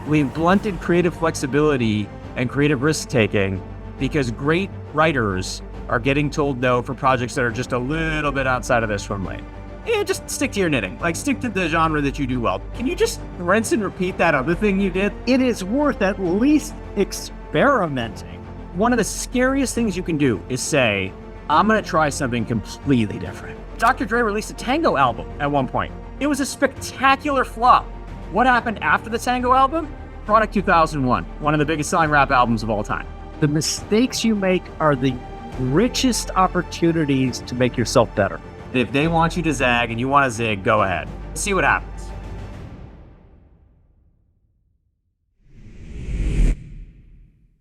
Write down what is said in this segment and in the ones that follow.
We've blunted creative flexibility and creative risk-taking because great writers are getting told no for projects that are just a little bit outside of their swim lane. Yeah, just stick to your knitting. Like, stick to the genre that you do well. Can you just rinse and repeat that other thing you did? It is worth at least experimenting. One of the scariest things you can do is say, I'm going to try something completely different. Dr. Dre released a tango album at one point. It was a spectacular flop. What happened after the tango album? Product 2001, one of the biggest selling rap albums of all time. The mistakes you make are the richest opportunities to make yourself better. If they want you to zag and you want to zig, go ahead. See what happens.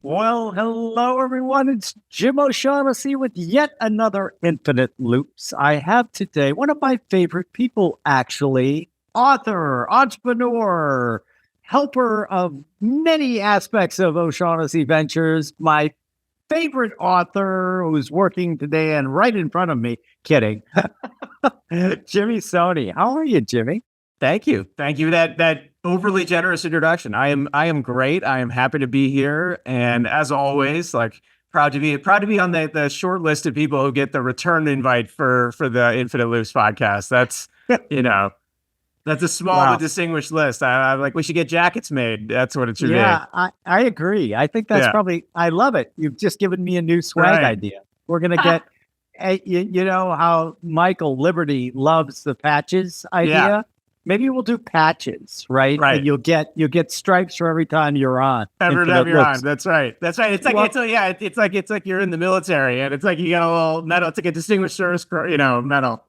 Well, hello everyone. It's Jim O'Shaughnessy with yet another Infinite Loops. I have today one of my favorite people, actually, author, entrepreneur, helper of many aspects of O'Shaughnessy Ventures, my favorite author who's working today and right in front of me. Kidding. Jimmy Soni. How are you, Jimmy? Thank you. Thank you for that overly generous introduction. I am great. I am happy to be here. And as always, like proud to be on the short list of people who get the return invite for the Infinite Loops podcast. That's, that's a small but distinguished list. I'm like, we should get jackets made. That's what it should be. Yeah, I agree. I think that's probably, I love it. You've just given me a new swag idea. We're going to get, you know how Michael Liberty loves the patches idea? Yeah. Maybe we'll do patches, right? Right. And you'll get stripes for every time you're on. Every time you're on. That's right. That's right. It's like, it's like you're in the military and it's like you got a little medal. It's like a distinguished service, medal.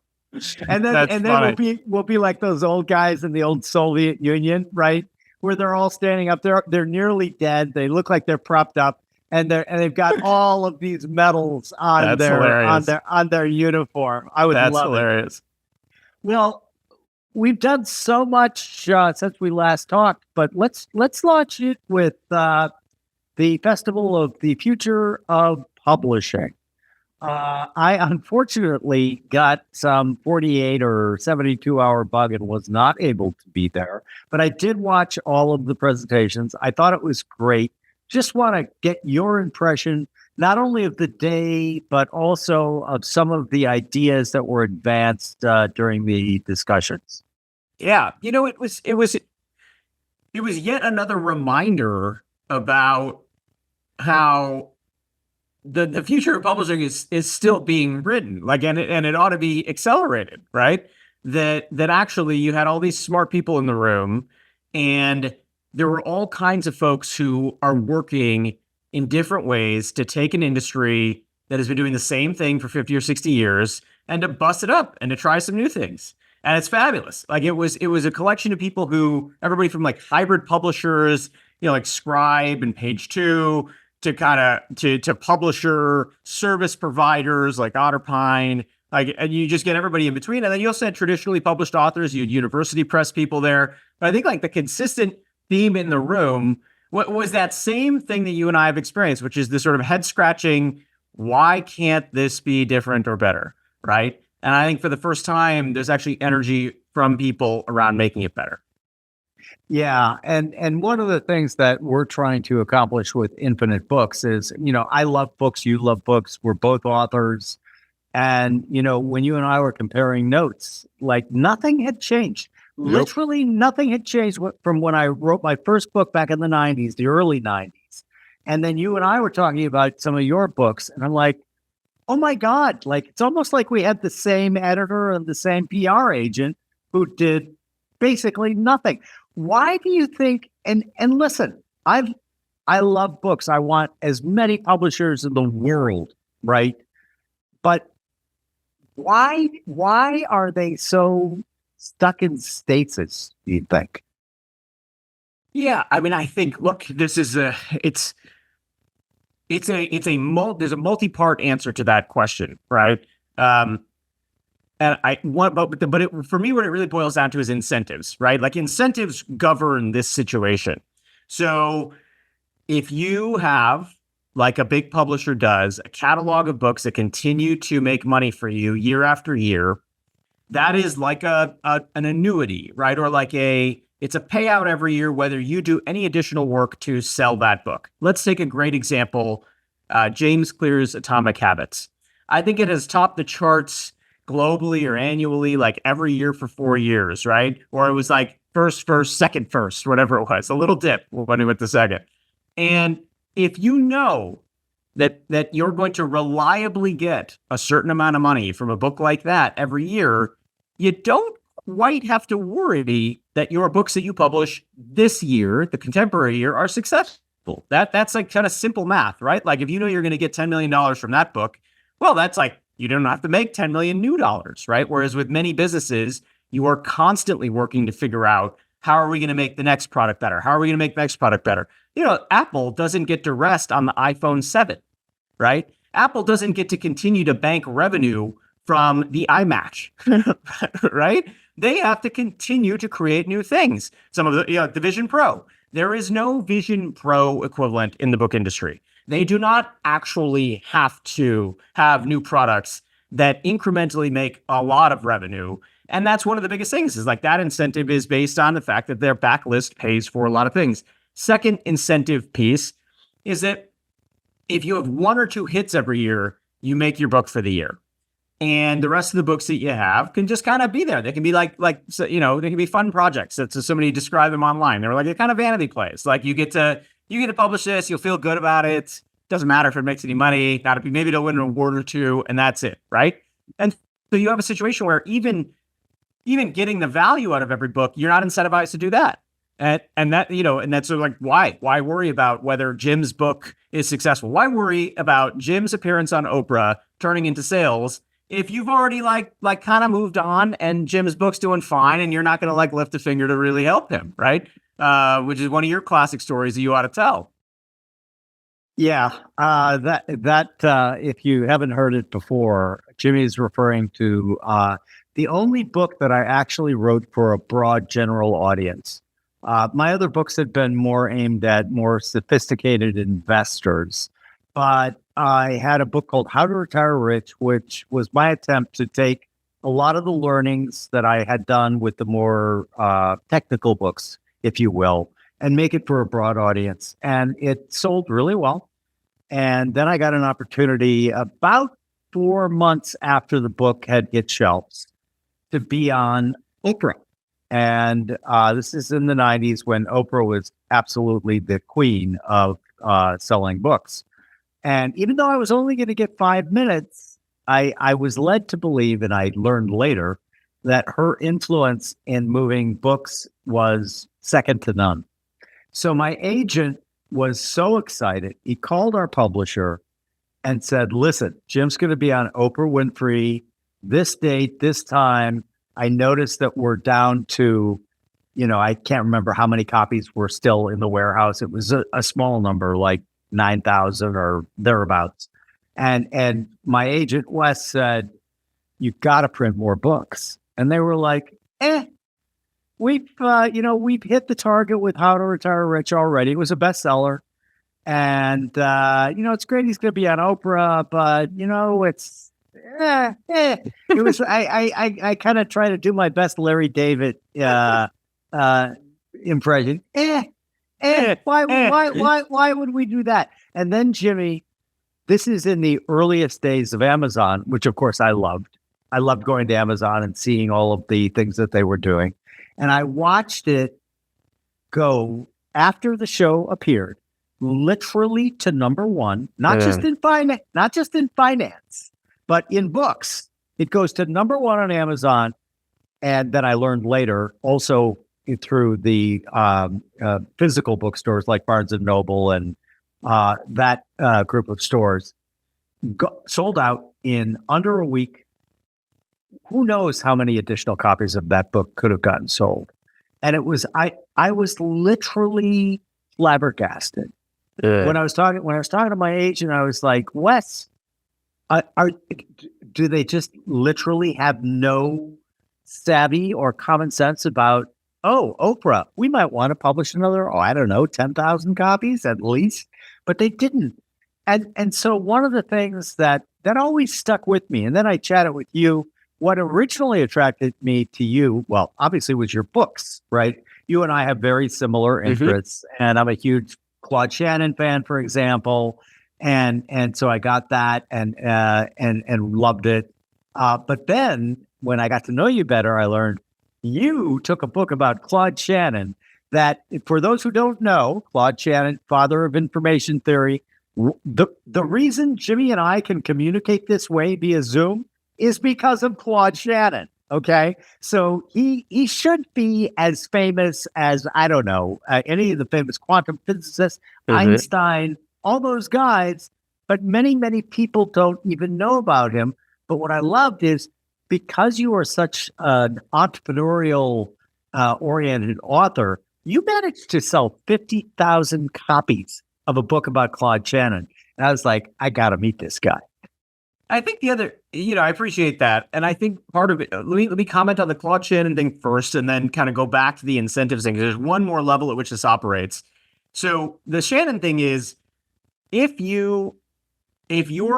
And then we'll be like those old guys in the old Soviet Union, right? Where they're all standing up. They're nearly dead. They look like they're propped up, and they've got all of these medals on their uniform. I would love it. That's hilarious. Well, we've done so much since we last talked, but let's launch it with the Festival of the Future of Publishing. I unfortunately got some 48 or 72 hour bug and was not able to be there, but I did watch all of the presentations. I thought it was great. Just want to get your impression, not only of the day, but also of some of the ideas that were advanced during the discussions. Yeah. It was yet another reminder about how the future of publishing is still being written, like, and it ought to be accelerated, right? That actually you had all these smart people in the room, and there were all kinds of folks who are working in different ways to take an industry that has been doing the same thing for 50 or 60 years and to bust it up and to try some new things. And it's fabulous. Like it was a collection of people who, everybody from like hybrid publishers, like Scribe and Page Two, to kind of to publisher service providers like Otterpine, and you just get everybody in between. And then you also had traditionally published authors. You had university press people there. But I think like the consistent theme in the room was that same thing that you and I have experienced, which is this sort of head scratching. Why can't this be different or better, right? And I think for the first time, there's actually energy from people around making it better. Yeah. And one of the things that we're trying to accomplish with Infinite Books is, I love books, you love books, we're both authors. And, when you and I were comparing notes, like nothing had changed. Nope. Literally nothing had changed from when I wrote my first book back in the 90s, the early 90s. And then you and I were talking about some of your books, and I'm like, oh my God, like it's almost like we had the same editor and the same PR agent who did basically nothing. Why do you think, and listen, I love books. I want as many publishers in the world, right? But why are they so stuck in stasis, do you think? Yeah, I mean, I think, look, this is there's a multi-part answer to that question, right? And for me, what it really boils down to is incentives, right? Like incentives govern this situation. So if you have, like a big publisher does, a catalog of books that continue to make money for you year after year, that is like an annuity, right? Or like a It's a payout every year, whether you do any additional work to sell that book. Let's take a great example. James Clear's Atomic Habits. I think it has topped the charts globally or annually, like every year for 4 years, right? Or it was like first, second, whatever it was, a little dip when he went to second. And if you know that you're going to reliably get a certain amount of money from a book like that every year, you don't quite have to worry that your books that you publish this year, the contemporary year, are successful. That's like kind of simple math, right? Like if you know you're going to get $10 million from that book, well, that's like, you don't have to make 10 million new dollars, right? Whereas with many businesses, you are constantly working to figure out, how are we going to make the next product better? How are we going to make the next product better? Apple doesn't get to rest on the iPhone 7, right? Apple doesn't get to continue to bank revenue from the iMac, right? They have to continue to create new things. Some of the Vision Pro. There is no Vision Pro equivalent in the book industry. They do not actually have to have new products that incrementally make a lot of revenue. And that's one of the biggest things, is like that incentive is based on the fact that their backlist pays for a lot of things. Second incentive piece is that if you have 1 or 2 hits every year, you make your book for the year. And the rest of the books that you have can just kind of be there. They can be they can be fun projects. So somebody described them online. They were like a kind of vanity plays. Like you get to publish this, you'll feel good about it. Doesn't matter if it makes any money. Maybe they'll win an award or 2, and that's it, right? And so you have a situation where even getting the value out of every book, you're not incentivized to do that. And that's sort of like, why worry about whether Jim's book is successful? Why worry about Jim's appearance on Oprah turning into sales if you've already like kind of moved on and Jim's book's doing fine and you're not going to lift a finger to really help him, right? Which is one of your classic stories that you ought to tell. Yeah, if you haven't heard it before, Jimmy's referring to the only book that I actually wrote for a broad general audience. My other books had been more aimed at more sophisticated investors, but I had a book called How to Retire Rich, which was my attempt to take a lot of the learnings that I had done with the more technical books, if you will, and make it for a broad audience. And it sold really well. And then I got an opportunity about 4 months after the book had hit shelves to be on Oprah. And this is in the 90s when Oprah was absolutely the queen of selling books. And even though I was only going to get 5 minutes, I was led to believe, and I learned later, that her influence in moving books was second to none. So my agent was so excited. He called our publisher and said, listen, Jim's going to be on Oprah Winfrey this date, this time. I noticed that we're down to, I can't remember how many copies were still in the warehouse. It was a small number, like 9,000 or thereabouts. And my agent, Wes, said, you've got to print more books. And they were like, we've hit the target with How to Retire Rich already. It was a bestseller. And, it's great he's going to be on Oprah, but, it's, it was, I kind of try to do my best Larry David impression. Why would we do that? And then Jimmy, this is in the earliest days of Amazon, which of course I loved. I loved going to Amazon and seeing all of the things that they were doing. And I watched it go after the show appeared, literally to number 1, not just in finance, but in books. It goes to number 1 on Amazon. And then I learned later also through the physical bookstores like Barnes and Noble and that group of stores, sold out in under a week. Who knows how many additional copies of that book could have gotten sold? And it was I was literally flabbergasted. When I was talking to my agent, I was like, Wes, do they just literally have no savvy or common sense about, Oprah, we might want to publish another, 10,000 copies at least, but they didn't. And so one of the things that always stuck with me, and then I chatted with you, what originally attracted me to you, well, obviously was your books, right? you and I have very similar interests, and I'm a huge Claude Shannon fan, for example, and so I got that and loved it. But then when I got to know you better, I learned you took a book about Claude Shannon. That, for those who don't know, Claude Shannon, father of information theory. The reason Jimmy and I can communicate this way via Zoom is because of Claude Shannon. Okay, so he should be as famous as, I don't know, any of the famous quantum physicists, Einstein, all those guys. But many people don't even know about him. But what I loved is, because you are such an entrepreneurial oriented author, you managed to sell 50,000 copies of a book about Claude Shannon. And I was like, I got to meet this guy. I think the other, I appreciate that. And I think part of it, let me comment on the Claude Shannon thing first, and then kind of go back to the incentives thing. There's one more level at which this operates. So the Shannon thing is, if you're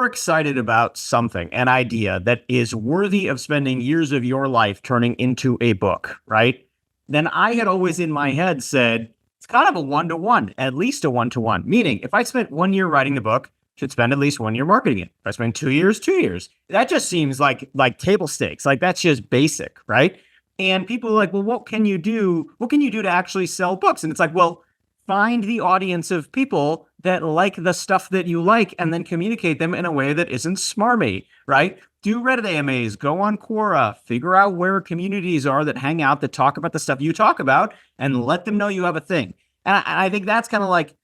excited about something, an idea that is worthy of spending years of your life turning into a book, right? Then I had always in my head said, it's kind of a 1-to-1, at least a 1-to-1. Meaning, if I spent 1 year writing the book, should spend at least 1 year marketing it. If I spend 2 years, 2 years. That just seems like table stakes. Like, that's just basic, right? And people are like, well, what can you do? What can you do to actually sell books? And it's like, well, find the audience of people that like the stuff that you like, and then communicate them in a way that isn't smarmy, right? Do Reddit AMAs, go on Quora, figure out where communities are that hang out, that talk about the stuff you talk about, and let them know you have a thing. And I think that's kind of like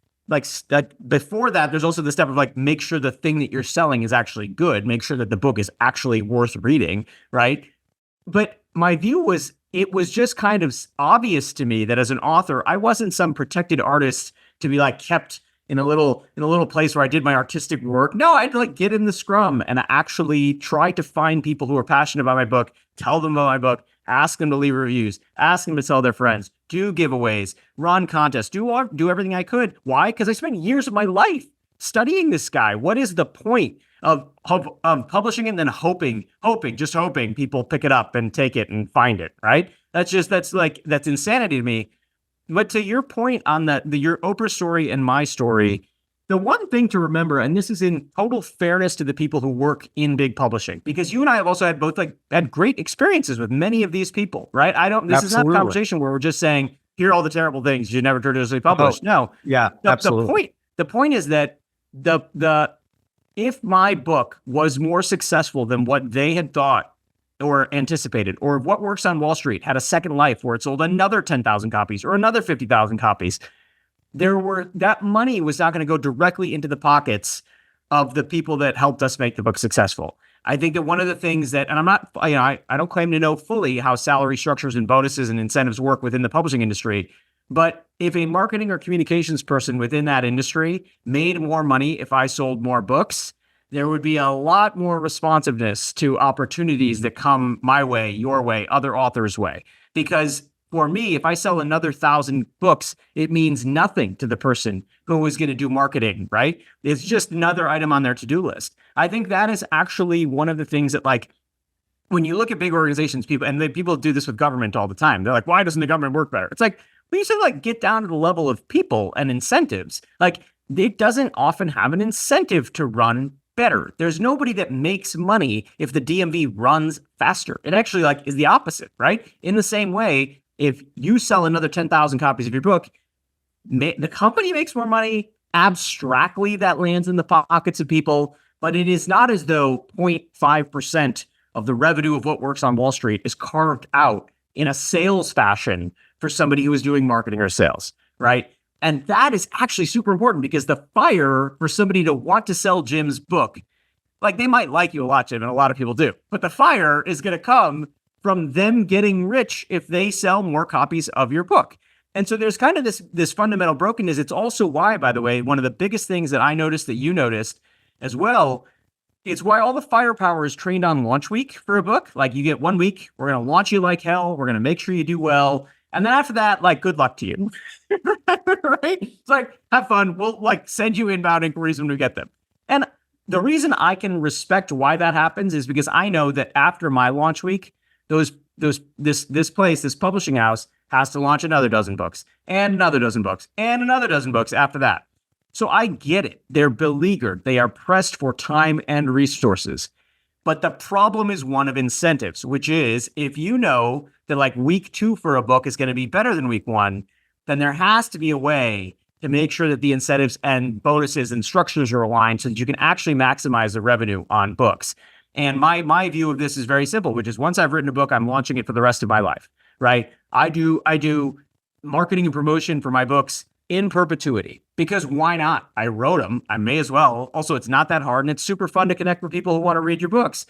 before that, there's also the step of like, make sure the thing that you're selling is actually good. Make sure that the book is actually worth reading, right? But my view was, it was just kind of obvious to me that as an author, I wasn't some protected artist to be like kept in a little place where I did my artistic work. No, I'd like get in the scrum and actually try to find people who are passionate about my book, tell them about my book, ask them to leave reviews, ask them to tell their friends, do giveaways, run contests, do everything I could. Why? Because I spent years of my life studying this guy. What is the point of publishing it and then hoping people pick it up and take it and find it, right? That's insanity to me. But to your point on your Oprah story and my story, the one thing to remember, and this is in total fairness to the people who work in big publishing, because you and I have also had great experiences with many of these people, right? This is not a conversation where we're just saying, here are all the terrible things you never traditionally publish. No. Yeah, absolutely. The point is that if my book was more successful than what they had thought or anticipated, or What Works on Wall Street had a second life where it sold another 10,000 copies or another 50,000 copies, that money was not going to go directly into the pockets of the people that helped us make the book successful. I think that one of the things that, and I'm not, I don't claim to know fully how salary structures and bonuses and incentives work within the publishing industry, but if a marketing or communications person within that industry made more money if I sold more books, there would be a lot more responsiveness to opportunities that come my way, your way, other authors' way. Because for me, if I sell another 1,000 books, it means nothing to the person who is going to do marketing, right? It's just another item on their to-do list. I think that is actually one of the things that, like, when you look at big organizations, people do this with government all the time. They're like, why doesn't the government work better? It's like, we used to like get down to the level of people and incentives. Like, it doesn't often have an incentive to run better. There's nobody that makes money if the DMV runs faster. It actually is the opposite, right? In the same way, if you sell another 10,000 copies of your book, the company makes more money. Abstractly, that lands in the pockets of people, but it is not as though 0.5% of the revenue of What Works on Wall Street is carved out in a sales fashion for somebody who is doing marketing or sales, right? And that is actually super important, because the fire for somebody to want to sell Jim's book, like, they might like you a lot, Jim, and a lot of people do, but the fire is going to come from them getting rich if they sell more copies of your book. And so there's kind of this fundamental brokenness. It's also why, by the way, one of the biggest things that I noticed that you noticed as well, it's why all the firepower is trained on launch week for a book. Like, you get 1 week, we're going to launch you like hell, we're going to make sure you do well. And then after that, like, good luck to you. Right? It's like, have fun. We'll send you inbound inquiries when we get them. And the reason I can respect why that happens is because I know that after my launch week, this publishing house has to launch another dozen books and another dozen books and another dozen books after that. So I get it. They're beleaguered. They are pressed for time and resources. But the problem is one of incentives, which is if you know that like week 2 for a book is going to be better than week 1, then there has to be a way to make sure that the incentives and bonuses and structures are aligned so that you can actually maximize the revenue on books. And my view of this is very simple, which is once I've written a book, I'm launching it for the rest of my life, right? I do marketing and promotion for my books in perpetuity because why not? I wrote them. I may as well. Also, it's not that hard and it's super fun to connect with people who want to read your books.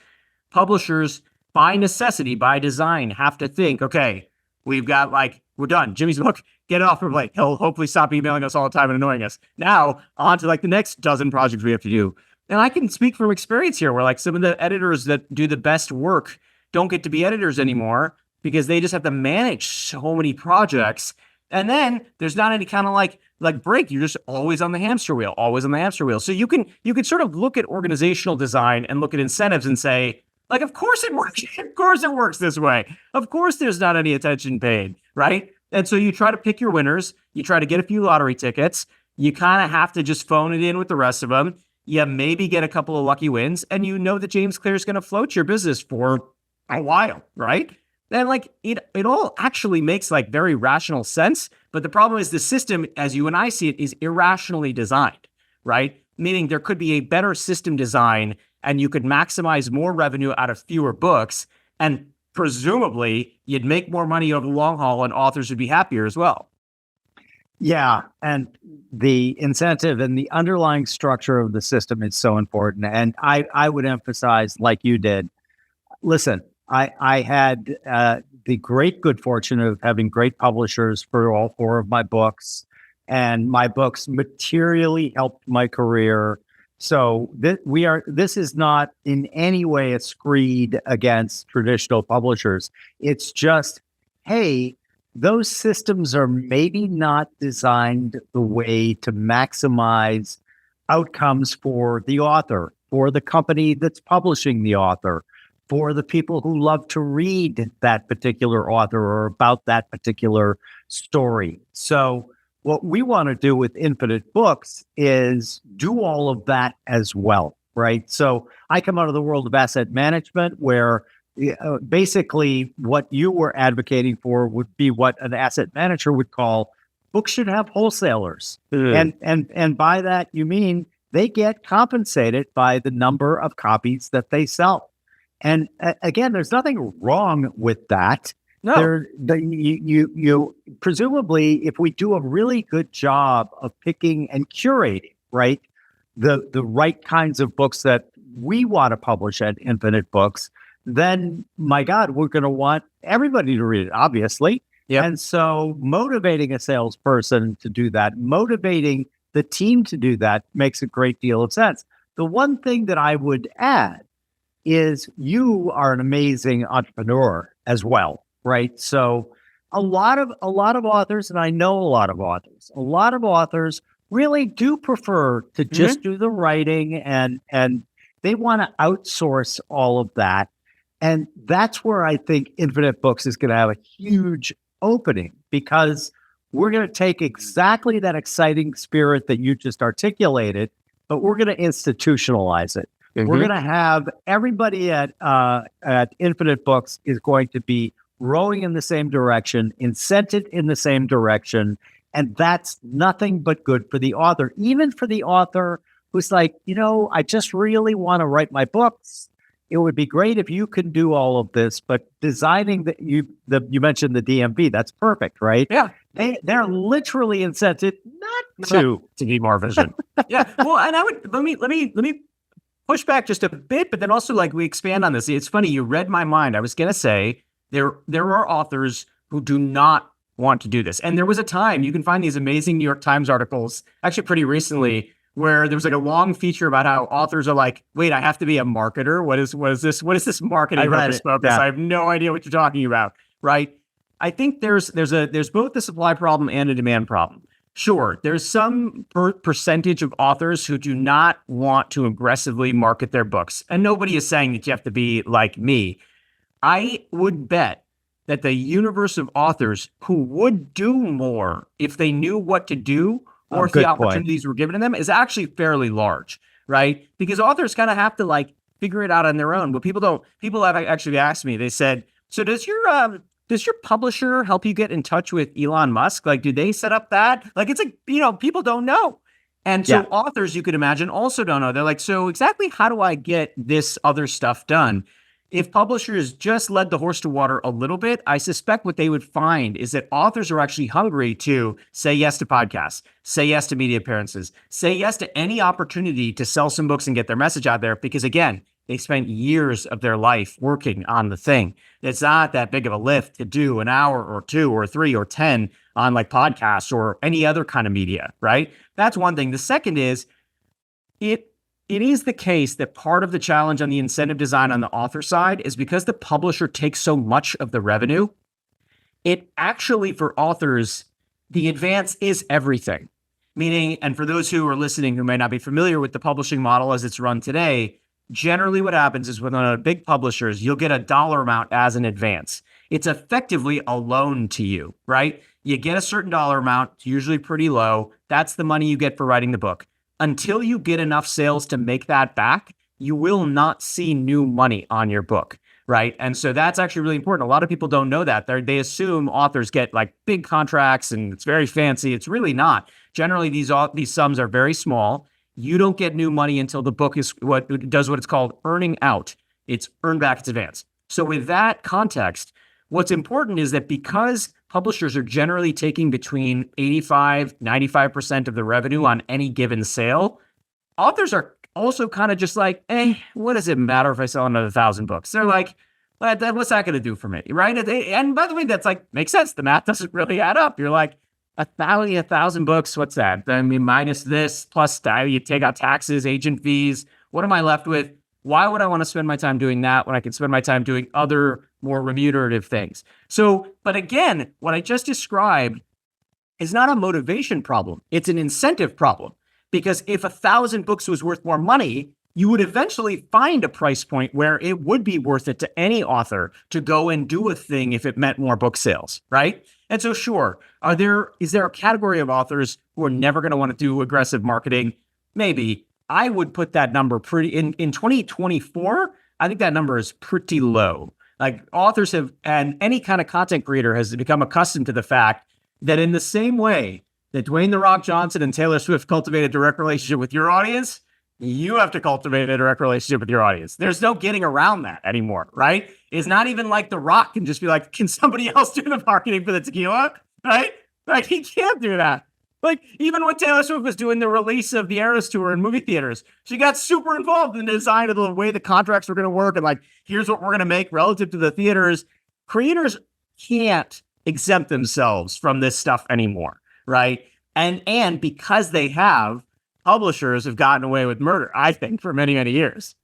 Publishers, by necessity, by design, have to think, okay, we've got we're done. Jimmy's book, get it off our plate. He'll hopefully stop emailing us all the time and annoying us. Now, on to the next dozen projects we have to do. And I can speak from experience here where some of the editors that do the best work don't get to be editors anymore because they just have to manage so many projects. And then there's not any kind of like break. You're just always on the hamster wheel, always on the hamster wheel. So you can sort of look at organizational design and look at incentives and say, of course it works. Of course it works this way. Of course there's not any attention paid, right? And so you try to pick your winners. You try to get a few lottery tickets. You kind of have to just phone it in with the rest of them. You maybe get a couple of lucky wins, and you know that James Clear is going to float your business for a while, right? And it all actually makes very rational sense. But the problem is the system, as you and I see it, is irrationally designed, right? Meaning there could be a better system design and you could maximize more revenue out of fewer books. And presumably you'd make more money over the long haul and authors would be happier as well. Yeah. And the incentive and the underlying structure of the system is so important. And I would emphasize, like you did, listen, I had the great good fortune of having great publishers for all 4 of my books, and my books materially helped my career. So this is not in any way a screed against traditional publishers. It's just, hey, those systems are maybe not designed the way to maximize outcomes for the author, for the company that's publishing the author, for the people who love to read that particular author or about that particular story. So what we want to do with Infinite Books is do all of that as well, right? So I come out of the world of asset management where basically what you were advocating for would be what an asset manager would call books should have wholesalers. And by that, you mean they get compensated by the number of copies that they sell. And again, there's nothing wrong with that. No, you presumably, if we do a really good job of picking and curating, right, the right kinds of books that we want to publish at Infinite Books, then my God, we're going to want everybody to read it, obviously. Yep. And so motivating a salesperson to do that, motivating the team to do that makes a great deal of sense. The one thing that I would add is you are an amazing entrepreneur as well, right? So a lot of authors, and I know a lot of authors really do prefer to just do the writing and they want to outsource all of that. And that's where I think Infinite Books is going to have a huge opening, because we're going to take exactly that exciting spirit that you just articulated, but we're going to institutionalize it. We're going to have everybody at Infinite Books is going to be rowing in the same direction, incented in the same direction. And that's nothing but good for the author, even for the author who's like, I just really want to write my books. It would be great if you can do all of this, but designing you mentioned the DMV, that's perfect, right? Yeah. They're literally incented not to be more vision. Yeah. Well, and I would let me push back just a bit, but then also we expand on this. It's funny, you read my mind. I was gonna say there are authors who do not want to do this. And there was a time, you can find these amazing New York Times articles, actually pretty recently, where there was a long feature about how authors are like, wait, I have to be a marketer. What is this? What is this marketing focus? Yeah. I have no idea what you're talking about, right? I think there's both a supply problem and a demand problem. Sure, there's some percentage of authors who do not want to aggressively market their books. And nobody is saying that you have to be like me. I would bet that the universe of authors who would do more if they knew what to do or if the Good point. opportunities were given to them is actually fairly large, right? Because authors kind of have to like figure it out on their own. But people have actually asked me, they said, so does your publisher help you get in touch with Elon Musk? Like, do they set up that? Like, it's like, people don't know. And so authors, you could imagine, also don't know. They're like, so exactly how do I get this other stuff done? If publishers just led the horse to water a little bit, I suspect what they would find is that authors are actually hungry to say yes to podcasts, say yes to media appearances, say yes to any opportunity to sell some books and get their message out there. Because again, they spent years of their life working on the thing. It's not that big of a lift to do an hour or 2 or 3 or 10 on like podcasts or any other kind of media, right? That's one thing. The second is it is the case that part of the challenge on the incentive design on the author side is because the publisher takes so much of the revenue. It actually, for authors, the advance is everything. Meaning, and for those who are listening who may not be familiar with the publishing model as it's run today, generally what happens is with one of the big publishers, you'll get a dollar amount as an advance. It's effectively a loan to you, right? You get a certain dollar amount, usually pretty low. That's the money you get for writing the book. Until you get enough sales to make that back, you will not see new money on your book, right? And so that's actually really important. A lot of people don't know that. They assume authors get like big contracts and it's very fancy. It's really not. Generally, these sums are very small. You don't get new money until the book is what it's called earning out. It's earned back its advance. So with that context, what's important is that because publishers are generally taking between 85, 95% of the revenue on any given sale, authors are also kind of just like, what does it matter if I sell another 1,000 books? They're like, what's that going to do for me, right? And by the way, that's like, makes sense. The math doesn't really add up. You're like, 1,000 books, what's that? I mean, minus this, plus you take out taxes, agent fees. What am I left with? Why would I want to spend my time doing that when I can spend my time doing other more remunerative things? So, but again, what I just described is not a motivation problem. It's an incentive problem. Because if 1,000 books was worth more money, you would eventually find a price point where it would be worth it to any author to go and do a thing if it meant more book sales, right? And so sure, is there a category of authors who are never going to want to do aggressive marketing? Maybe. I would put that number in 2024, I think that number is pretty low. Like authors and any kind of content creator has become accustomed to the fact that in the same way that Dwayne "The Rock" Johnson and Taylor Swift cultivate a direct relationship with your audience, you have to cultivate a direct relationship with your audience. There's no getting around that anymore, right? It's not even like The Rock can just be like, can somebody else do the marketing for the tequila, right? Like he can't do that. Like, even when Taylor Swift was doing the release of the Eras Tour in movie theaters, she got super involved in the design of the way the contracts were going to work. And like, here's what we're going to make relative to the theaters. Creators can't exempt themselves from this stuff anymore, right? And because they have, publishers have gotten away with murder, I think, for many, many years.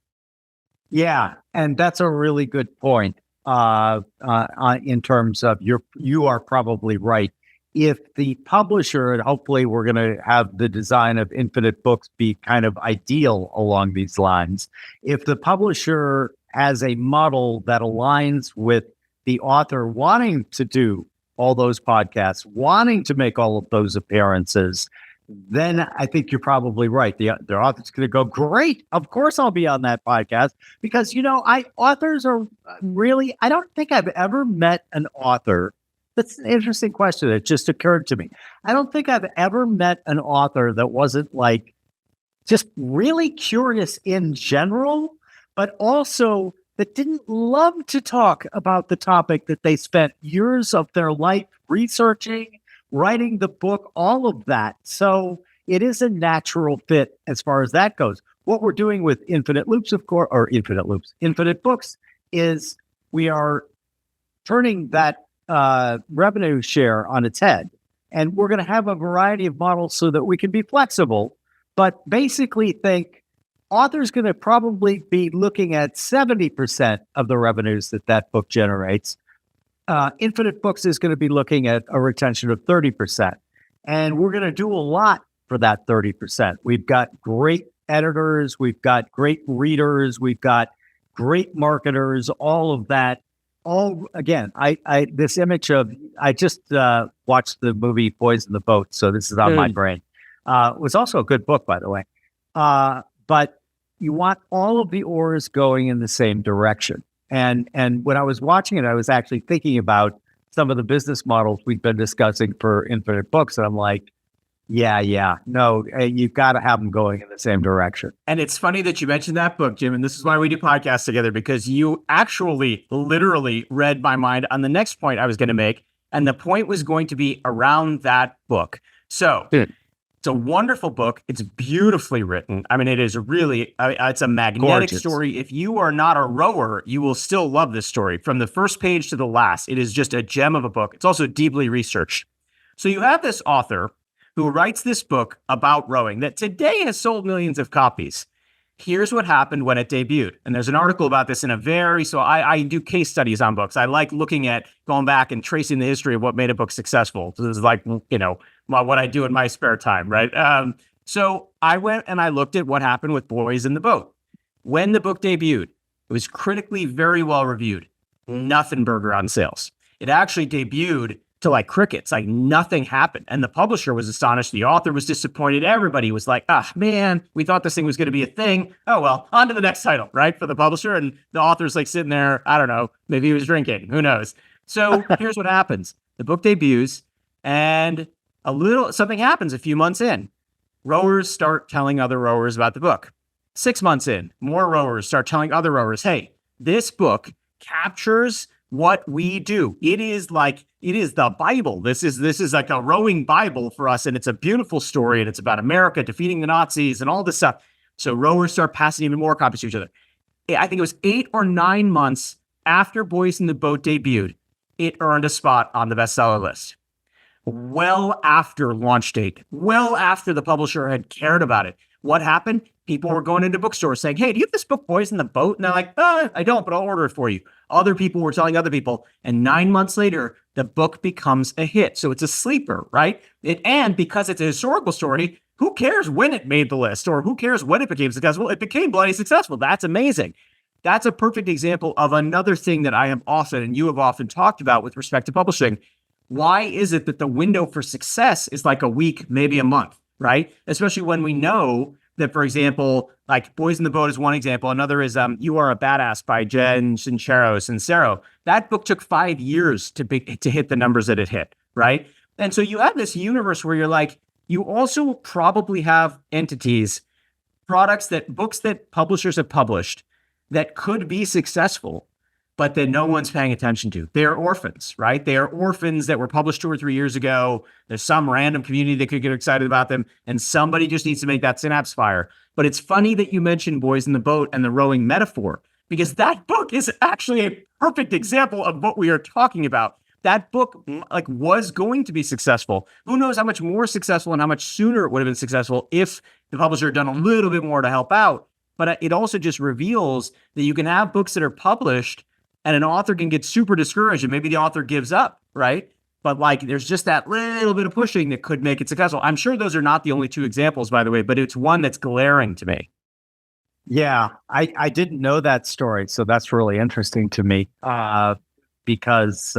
Yeah, and that's a really good point in terms of you are probably right. If the publisher, and hopefully we're going to have the design of Infinite Books be kind of ideal along these lines, if the publisher has a model that aligns with the author wanting to do all those podcasts, wanting to make all of those appearances, then I think you're probably right. The author's going to go, great, of course I'll be on that podcast. Because, authors are really, I don't think I've ever met an author. That's an interesting question. It just occurred to me. I don't think I've ever met an author that wasn't like just really curious in general, but also that didn't love to talk about the topic that they spent years of their life researching, writing the book, all of that. So it is a natural fit as far as that goes. What we're doing with Infinite Books is we are turning that revenue share on its head. And we're going to have a variety of models so that we can be flexible, but basically think author's going to probably be looking at 70% of the revenues that book generates. Infinite Books is going to be looking at a retention of 30%. And we're going to do a lot for that 30%. We've got great editors. We've got great readers. We've got great marketers, all of that. this image of, I just watched the movie Boys in the Boat, so this is on my brain. It was also a good book, by the way. But you want all of the oars going in the same direction. And when I was watching it, I was actually thinking about some of the business models we've been discussing for Infinite Books, and I'm like, no, you've got to have them going in the same direction. And it's funny that you mentioned that book, Jim, and this is why we do podcasts together, because you actually literally read my mind on the next point I was going to make. And the point was going to be around that book. So it's a wonderful book. It's beautifully written. I mean, it is really, it's a magnetic story. If you are not a rower, you will still love this story from the first page to the last. It is just a gem of a book. It's also deeply researched. So you have this author who writes this book about rowing that today has sold millions of copies. Here's what happened when it debuted. And there's an article about this so I do case studies on books. I like looking at going back and tracing the history of what made a book successful. So this is like, what I do in my spare time, right? So I went and I looked at what happened with Boys in the Boat. When the book debuted, it was critically very well reviewed. Nothing burger on sales. It actually debuted to like crickets, like nothing happened. And the publisher was astonished. The author was disappointed. Everybody was like, man, we thought this thing was going to be a thing. Oh, well, on to the next title, right? For the publisher. And the author's like sitting there, I don't know, maybe he was drinking, who knows? So here's what happens. The book debuts and something happens a few months in. Rowers start telling other rowers about the book. 6 months in, more rowers start telling other rowers, hey, this book captures what we do. It is the Bible. This is like a rowing Bible for us. And it's a beautiful story. And it's about America defeating the Nazis and all this stuff. So rowers start passing even more copies to each other. I think it was 8 or 9 months after Boys in the Boat debuted, it earned a spot on the bestseller list. Well after launch date, well after the publisher had cared about it. What happened? People were going into bookstores saying, hey, do you have this book, Boys in the Boat? And they're like, I don't, but I'll order it for you. Other people were telling other people. And 9 months later, the book becomes a hit. So it's a sleeper, right? And because it's a historical story, who cares when it made the list or who cares when it became successful? It became bloody successful. That's amazing. That's a perfect example of another thing that I have often, and you have often talked about with respect to publishing. Why is it that the window for success is like a week, maybe a month, right? Especially when we know that, for example, like Boys in the Boat is one example. Another is You Are a Badass by Jen Sincero. That book took 5 years to hit the numbers that it hit, right? And so you have this universe where you're like, you also probably have entities, books that publishers have published that could be successful, but that no one's paying attention to. They are orphans, right? They are orphans that were published 2 or 3 years ago. There's some random community that could get excited about them, and somebody just needs to make that synapse fire. But it's funny that you mentioned Boys in the Boat and the rowing metaphor, because that book is actually a perfect example of what we are talking about. That book was going to be successful. Who knows how much more successful and how much sooner it would have been successful if the publisher had done a little bit more to help out. But it also just reveals that you can have books that are published and an author can get super discouraged and maybe the author gives up, right? But there's just that little bit of pushing that could make it successful. I'm sure those are not the only 2 examples, by the way, but it's one that's glaring to me. Yeah, I didn't know that story. So that's really interesting to me because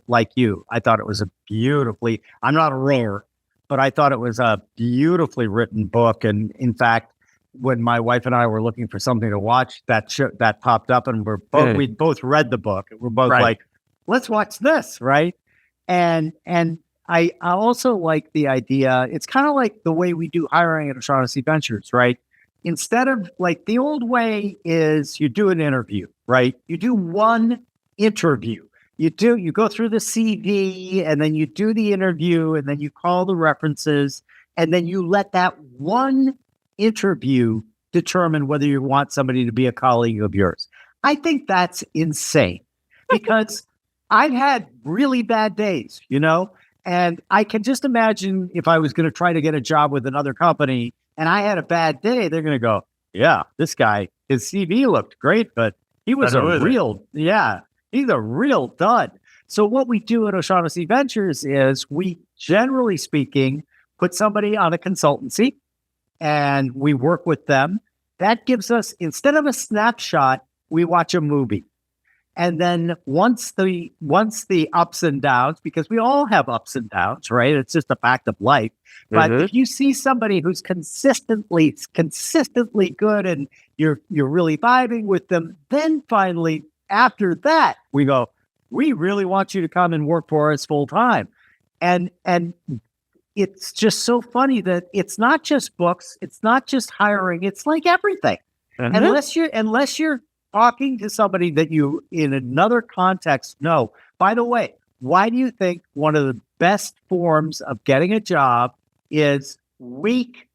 like you, I thought it was I'm not a rower, but I thought it was a beautifully written book. And in fact, when my wife and I were looking for something to watch, that popped up, and we both read the book. We're both like, let's watch this, right? And I also like the idea. It's kind of like the way we do hiring at O'Shaughnessy Ventures, right? Instead of the old way is you do an interview, right? You do one interview. You go through the CV, and then you do the interview, and then you call the references, and then you let that one interview determine whether you want somebody to be a colleague of yours. I think that's insane because I've had really bad days, and I can just imagine if I was going to try to get a job with another company and I had a bad day, they're going to go, yeah, this guy, his CV looked great, but he was he's a real dud. So what we do at O'Shaughnessy Ventures is we, generally speaking, put somebody on a consultancy and we work with them. That gives us, instead of a snapshot, we watch a movie. And then once the ups and downs, because we all have ups and downs, right? It's just a fact of life. But if you see somebody who's consistently good and you're really vibing with them, then finally after that we go, we really want you to come and work for us full time. And it's just so funny that it's not just books, it's not just hiring, it's like everything. Unless you're talking to somebody that you in another context know. By the way, why do you think one of the best forms of getting a job is weak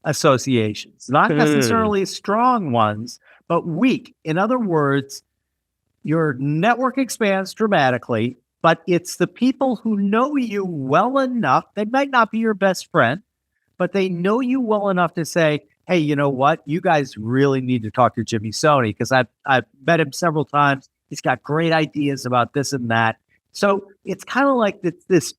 associations? Not necessarily strong ones, but weak. In other words, your network expands dramatically, but it's the people who know you well enough. They might not be your best friend, but they know you well enough to say, hey, you know what? You guys really need to talk to Jimmy Soni because I've met him several times. He's got great ideas about this and that. So it's kind of like this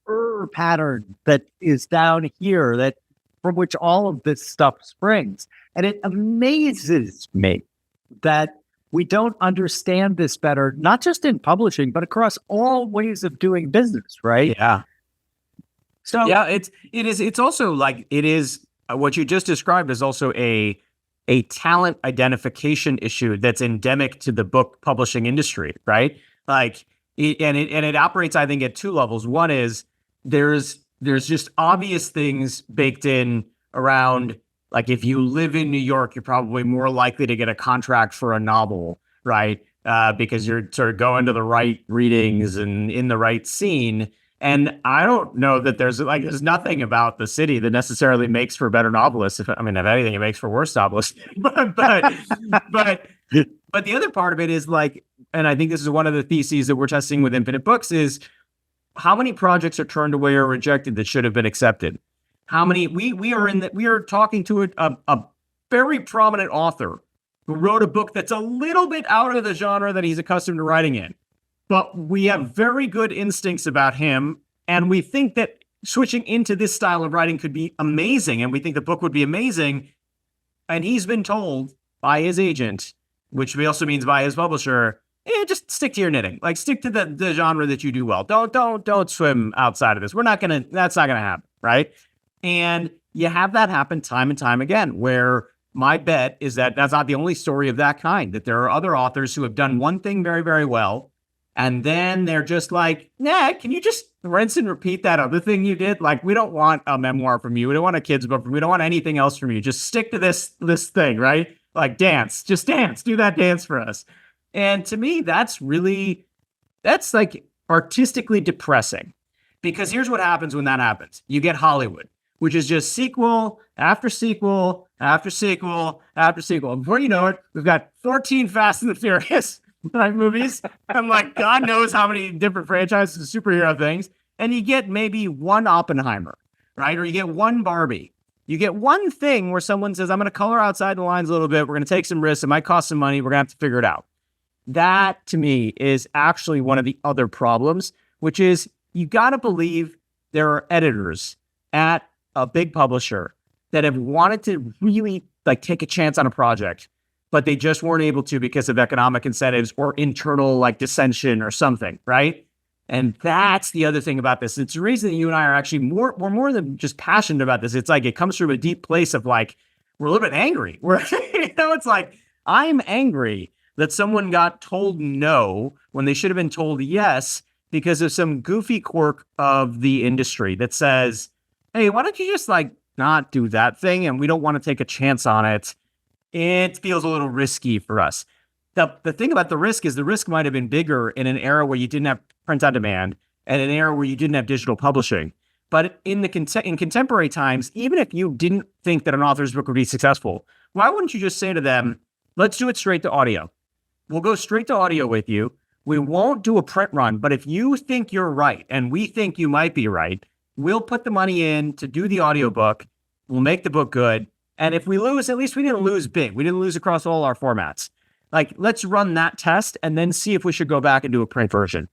pattern that is down here that from which all of this stuff springs. And it amazes me that we don't understand this better, not just in publishing, but across all ways of doing business, right? Yeah. So yeah, it's also like it is what you just described is also a talent identification issue that's endemic to the book publishing industry, right? Like it operates, I think, at two levels. One is there's just obvious things baked in around, like if you live in New York, you're probably more likely to get a contract for a novel, right? Because you're sort of going to the right readings and in the right scene. And I don't know that there's nothing about the city that necessarily makes for better novelists. If anything, it makes for worse novelists. but the other part of it is like, and I think this is one of the theses that we're testing with Infinite Books is how many projects are turned away or rejected that should have been accepted. How many we are talking to a very prominent author who wrote a book that's a little bit out of the genre that he's accustomed to writing in. But we have very good instincts about him, and we think that switching into this style of writing could be amazing, and we think the book would be amazing. And he's been told by his agent, which also means by his publisher, just stick to your knitting. Like stick to the genre that you do well. Don't swim outside of this. That's not gonna happen, right? And you have that happen time and time again, where my bet is that that's not the only story of that kind, that there are other authors who have done one thing very, very well. And then they're just like, nah, can you just rinse and repeat that other thing you did? Like, we don't want a memoir from you. We don't want a kid's book from you. We don't want anything else from you. Just stick to this thing, right? Like just dance, do that dance for us. And to me, that's like artistically depressing, because here's what happens when that happens. You get Hollywood, which is just sequel after sequel after sequel after sequel. And before you know it, we've got 14 Fast and the Furious movies. I'm like, God knows how many different franchises of superhero things. And you get maybe one Oppenheimer, right? Or you get one Barbie. You get one thing where someone says, I'm going to color outside the lines a little bit. We're going to take some risks. It might cost some money. We're going to have to figure it out. That, to me, is actually one of the other problems, which is you got to believe there are editors at a big publisher that have wanted to really take a chance on a project, but they just weren't able to because of economic incentives or internal dissension or something, right? And that's the other thing about this. It's the reason that you and I are actually we're more than just passionate about this. It's like it comes from a deep place of we're a little bit angry. It's like, I'm angry that someone got told no when they should have been told yes because of some goofy quirk of the industry that says, hey, why don't you just not do that thing? And we don't want to take a chance on it. It feels a little risky for us. The thing about the risk is the risk might have been bigger in an era where you didn't have print on demand and an era where you didn't have digital publishing. But in contemporary times, even if you didn't think that an author's book would be successful, why wouldn't you just say to them, let's do it straight to audio. We'll go straight to audio with you. We won't do a print run, but if you think you're right and we think you might be right, we'll put the money in to do the audiobook. We'll make the book good. And if we lose, at least we didn't lose big. We didn't lose across all our formats. Let's run that test and then see if we should go back and do a print version.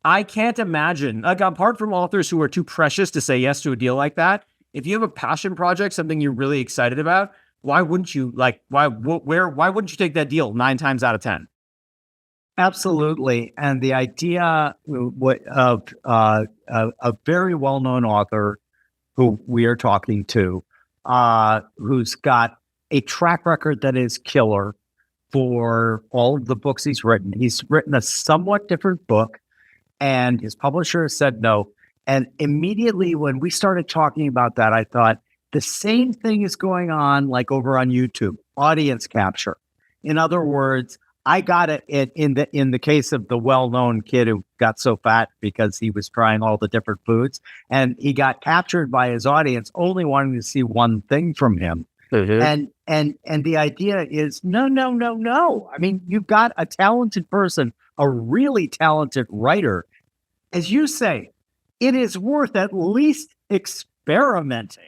I can't imagine, apart from authors who are too precious to say yes to a deal like that, if you have a passion project, something you're really excited about, why wouldn't you why wouldn't you take that deal 9 times out of 10? Absolutely. And the idea of a very well-known author who we are talking to, who's got a track record that is killer for all of the books he's written. He's written a somewhat different book, and his publisher has said no. And immediately when we started talking about that, I thought the same thing is going on like over on YouTube, audience capture. In other words, I got it in the case of the well-known kid who got so fat because he was trying all the different foods, and he got captured by his audience only wanting to see one thing from him. Mm-hmm. And the idea is no, no, no, no. I mean, you've got a talented person, a really talented writer. As you say, it is worth at least experimenting.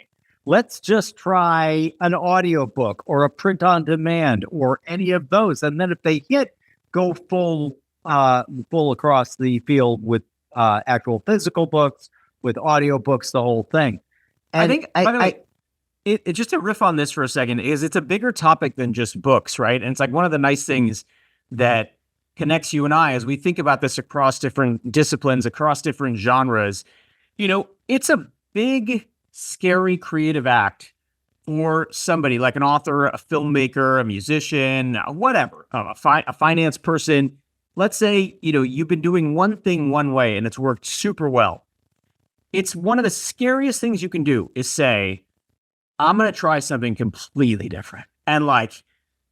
Let's just try an audiobook or a print on demand or any of those. And then if they hit, go full across the field with actual physical books, with audiobooks, the whole thing. And I think, by the way, it just to riff on this for a second, is it's a bigger topic than just books, right? And it's like one of the nice things that connects you and I as we think about this across different disciplines, across different genres. It's a big, scary creative act for somebody like an author, a filmmaker, a musician, whatever, a finance person. Let's say, you've been doing one thing one way and it's worked super well. It's one of the scariest things you can do is say, I'm going to try something completely different. And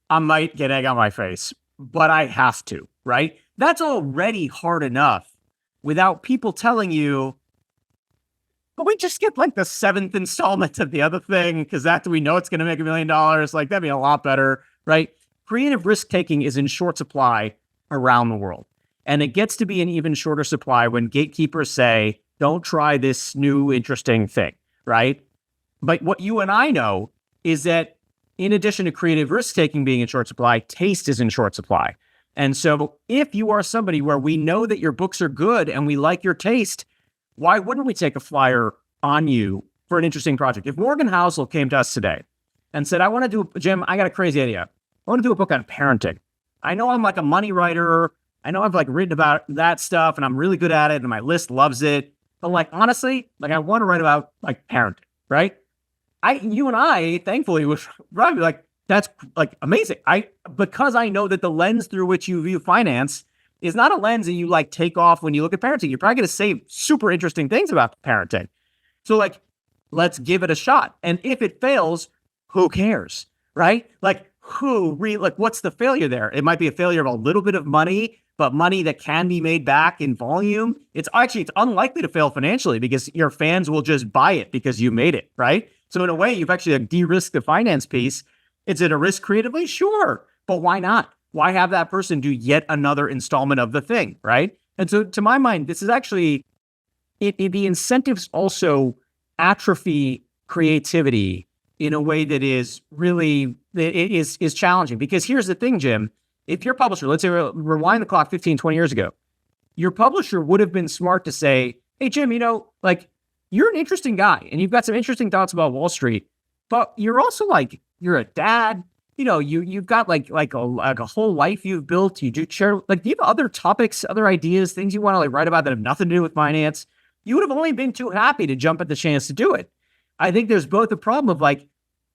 I might get egg on my face, but I have to, right? That's already hard enough without people telling you, but we just get the 7th installment of the other thing because after we know it's going to make $1 million, that'd be a lot better, right? Creative risk taking is in short supply around the world. And it gets to be an even shorter supply when gatekeepers say, don't try this new interesting thing, right? But what you and I know is that in addition to creative risk taking being in short supply, taste is in short supply. And so if you are somebody where we know that your books are good and we like your taste, why wouldn't we take a flyer on you for an interesting project? If Morgan Housel came to us today and said, Jim, I got a crazy idea. I want to do a book on parenting. I know I'm a money writer. I know I've written about that stuff and I'm really good at it and my list loves it. But honestly, I want to write about parenting, right? You and I, thankfully, would probably be that's amazing. Because I know that the lens through which you view finance is not a lens that you take off when you look at parenting. You're probably going to say super interesting things about parenting. So let's give it a shot. And if it fails, who cares, right? What's the failure there? It might be a failure of a little bit of money, but money that can be made back in volume. It's unlikely to fail financially because your fans will just buy it because you made it, right? So in a way, you've actually de-risked the finance piece. Is it a risk creatively? Sure. But why not? Why have that person do yet another installment of the thing, right? And so to my mind, this is actually, the incentives also atrophy creativity in a way that is really, is challenging. Because here's the thing, Jim, if your publisher, let's say rewind the clock 15, 20 years ago, your publisher would have been smart to say, hey, Jim, you're an interesting guy and you've got some interesting thoughts about Wall Street, but you're also you're a dad. You've got a whole life you've built. You do share, do you have other topics, other ideas, things you want to write about that have nothing to do with finance? You would have only been too happy to jump at the chance to do it. I think there's both a problem of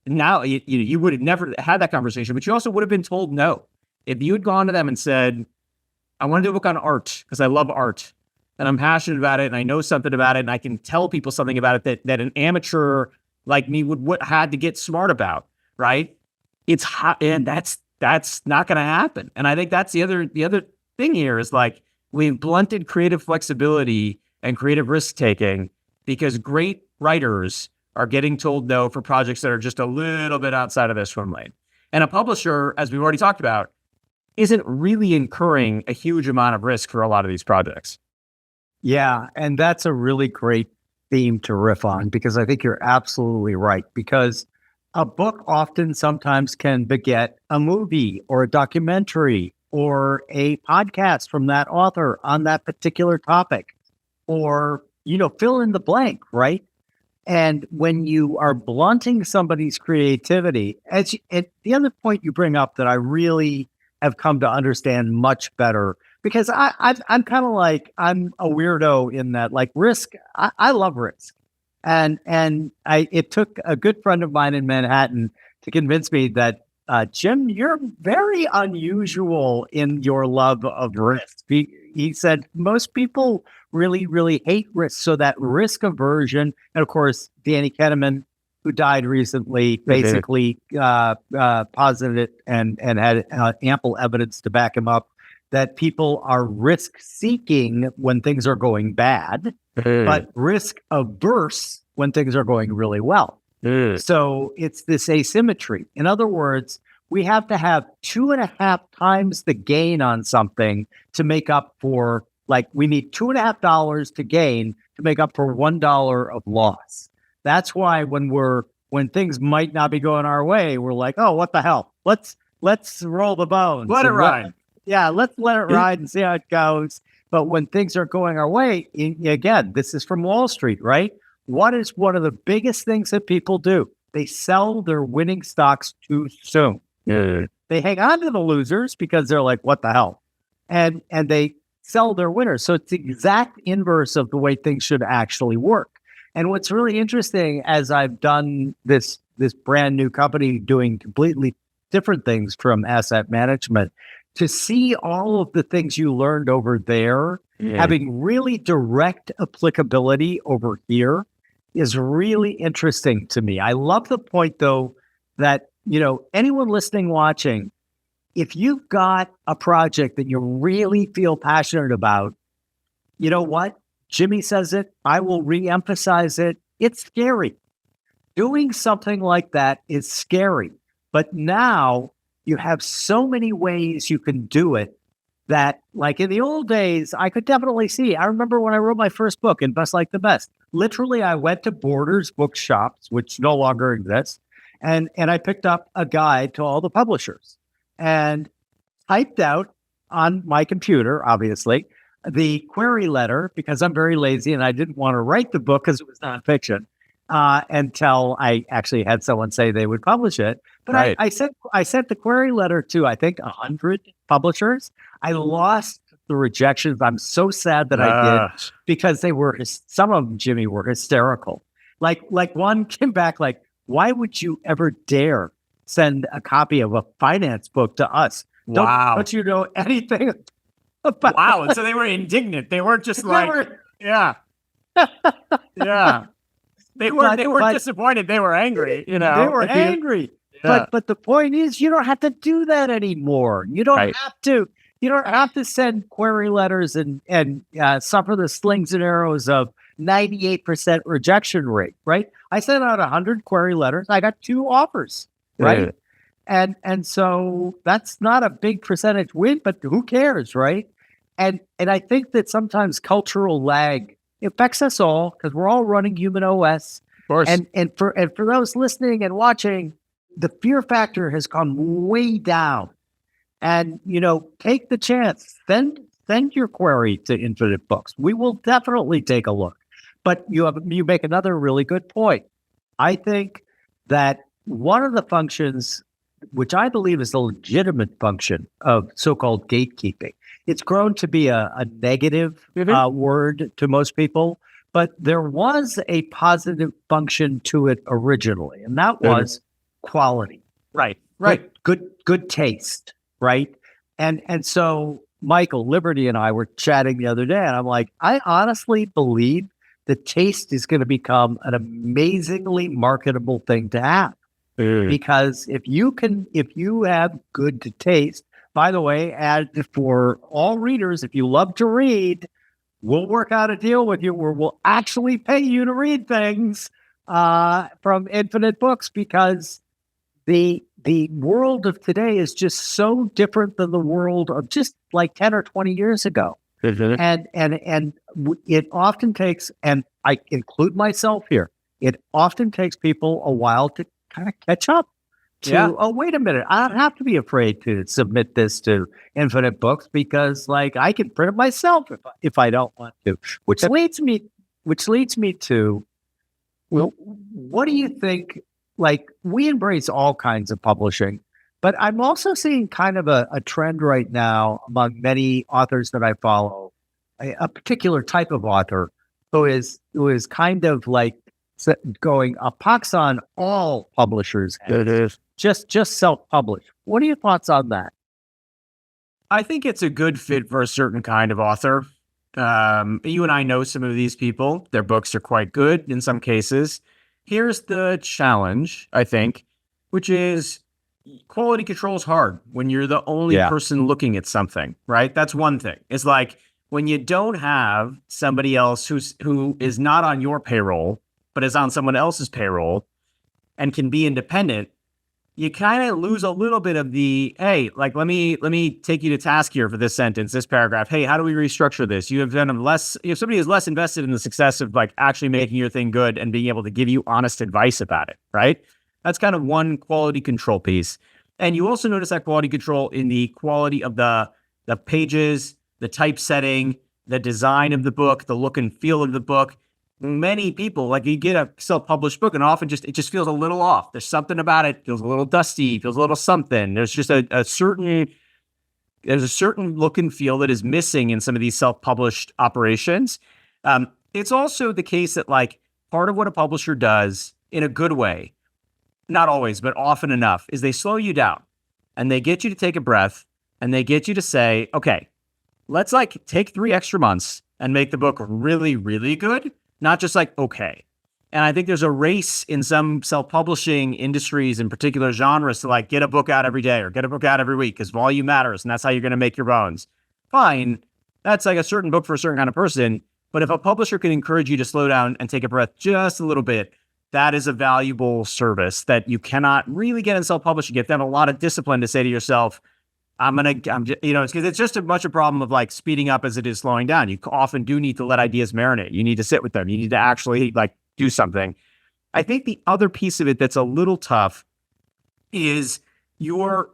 now you would have never had that conversation, but you also would have been told no. If you had gone to them and said, I want to do a book on art because I love art and I'm passionate about it and I know something about it and I can tell people something about it that an amateur like me would had to get smart about, right? It's hot, and that's not going to happen. And I think that's the other thing here is we've blunted creative flexibility and creative risk taking because great writers are getting told no for projects that are just a little bit outside of their swim lane. And a publisher, as we've already talked about, isn't really incurring a huge amount of risk for a lot of these projects. Yeah, and that's a really great theme to riff on because I think you're absolutely right. Because a book often sometimes can beget a movie or a documentary or a podcast from that author on that particular topic or, fill in the blank, right? And when you are blunting somebody's creativity, the other point you bring up that I really have come to understand much better because I'm kind of like, I'm a weirdo in that, like, risk. I love risk, and it took a good friend of mine in Manhattan to convince me that, Jim, you're very unusual in your love of risk. He said most people really, really hate risk. So that risk aversion, and of course, Danny Kahneman, who died recently, basically posited it and had ample evidence to back him up that people are risk seeking when things are going bad, but risk averse when things are going really well. So it's this asymmetry. In other words, we have to have 2.5 times the gain on something to make up for, like, we need $2.5 to gain to make up for $1 of loss. That's why when things might not be going our way, we're like, oh, what the hell? Let's roll the bones. Let it ride. Let's let it ride and see how it goes. But when things are going our way, again, this is from Wall Street, right? What is one of the biggest things that people do? They sell their winning stocks too soon. They hang on to the losers because they're like, what the hell? And they sell their winners. So it's the exact inverse of the way things should actually work. And what's really interesting, as I've done this brand new company doing completely different things from asset management, to see all of the things you learned over there having really direct applicability over here is really interesting to me. I love the point, though, that, anyone listening, watching, if you've got a project that you really feel passionate about, you know what? Jimmy says it. I will reemphasize it. It's scary. Doing something like that is scary. But now you have so many ways you can do it that, like in the old days, I could definitely see. I remember when I wrote my first book, Invest Like the Best. Literally, I went to Borders bookshops, which no longer exist, and I picked up a guide to all the publishers and typed out on my computer, obviously, the query letter, because I'm very lazy and I didn't want to write the book because it was nonfiction until I actually had someone say they would publish it. But Right. I sent the query letter to, I think, 100 publishers. I lost the rejections. I'm so sad that I did, because they were, some of them, Jimmy, were hysterical. Like one came back like, why would you ever dare send a copy of a finance book to us? Wow. Don't you know anything about Wow. And so they were indignant. They weren't just like, yeah. Yeah. They weren't disappointed. They were angry, They were angry. Yeah. But the point is, you don't have to do that anymore. You don't Right. have to. You don't have to send query letters and suffer the slings and arrows of 98% rejection rate, right? I sent out 100 query letters. I got 2 offers, right? Yeah. And so that's not a big percentage win, but who cares, right? And I think that sometimes cultural lag affects us all because we're all running human OS. Of course. And for those listening and watching, the fear factor has gone way down. And take the chance. Send your query to Infinite Books. We will definitely take a look. But you make another really good point. I think that one of the functions, which I believe is a legitimate function of so-called gatekeeping, it's grown to be a negative word to most people, but there was a positive function to it originally, and that was quality. Right. Good taste, right? And so Michael, Liberty, and I were chatting the other day, and I'm like, I honestly believe the taste is going to become an amazingly marketable thing to have. Because if you have good taste, by the way, for all readers, if you love to read, we'll work out a deal with you where we'll actually pay you to read things from Infinite Books, because the world of today is just so different than the world of just like 10 or 20 years ago. And it often takes, and I include myself here, it often takes people a while to kind of catch up to, oh, wait a minute, I don't have to be afraid to submit this to Infinite Books because, like, I can print it myself if I don't want to, which leads me to, well, what do you think? Like, we embrace all kinds of publishing, But I'm also seeing kind of a trend right now among many authors that I follow, a particular type of author who is kind of like going a pox on all publishers. It is. Just self-publish. What are your thoughts on that? I think it's a good fit for a certain kind of author. You and I know some of these people. Their books are quite good in some cases. Here's the challenge, I think, which is quality control is hard when you're the only person looking at something, right? That's one thing. It's like when you don't have somebody else who is not on your payroll, but is on someone else's payroll and can be independent, you kind of lose a little bit of the, hey, like, let me take you to task here for this sentence, this paragraph. Hey, how do we restructure this? You have done less, if somebody is less invested in the success of like actually making your thing good and being able to give you honest advice about it, right? That's kind of one quality control piece. And you also notice that quality control in the quality of the pages, the typesetting, the design of the book, the look and feel of the book. Many people, like you get a self-published book and often it just feels a little off. There's something about it, feels a little dusty, feels a little something. There's just a certain look and feel that is missing in some of these self-published operations. It's also the case that like part of what a publisher does in a good way, not always, but often enough, is they slow you down and they get you to take a breath and they get you to say, okay, let's like take 3 extra months and make the book really, really good. Not just like, okay. And I think there's a race in some self-publishing industries in particular genres to like get a book out every day or get a book out every week because volume matters and that's how you're going to make your bones. Fine. That's like a certain book for a certain kind of person. But if a publisher can encourage you to slow down and take a breath just a little bit, that is a valuable service that you cannot really get in self-publishing. You have to have a lot of discipline to say to yourself, it's just as much a problem of like speeding up as it is slowing down. You often do need to let ideas marinate. You need to sit with them. You need to actually like do something. I think the other piece of it that's a little tough is your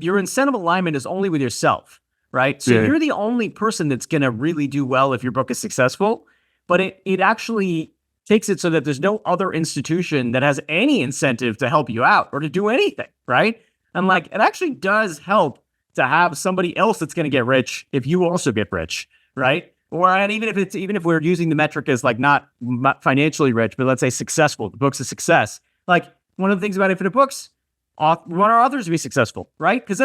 incentive alignment is only with yourself, right? So you're the only person that's going to really do well if your book is successful, but it actually takes it so that there's no other institution that has any incentive to help you out or to do anything, right? And like, it actually does help to have somebody else that's going to get rich if you also get rich, right? And even if we're using the metric as like not financially rich, but let's say successful, the book's a success. Like one of the things about Infinite Books, we want our authors to be successful, right? Because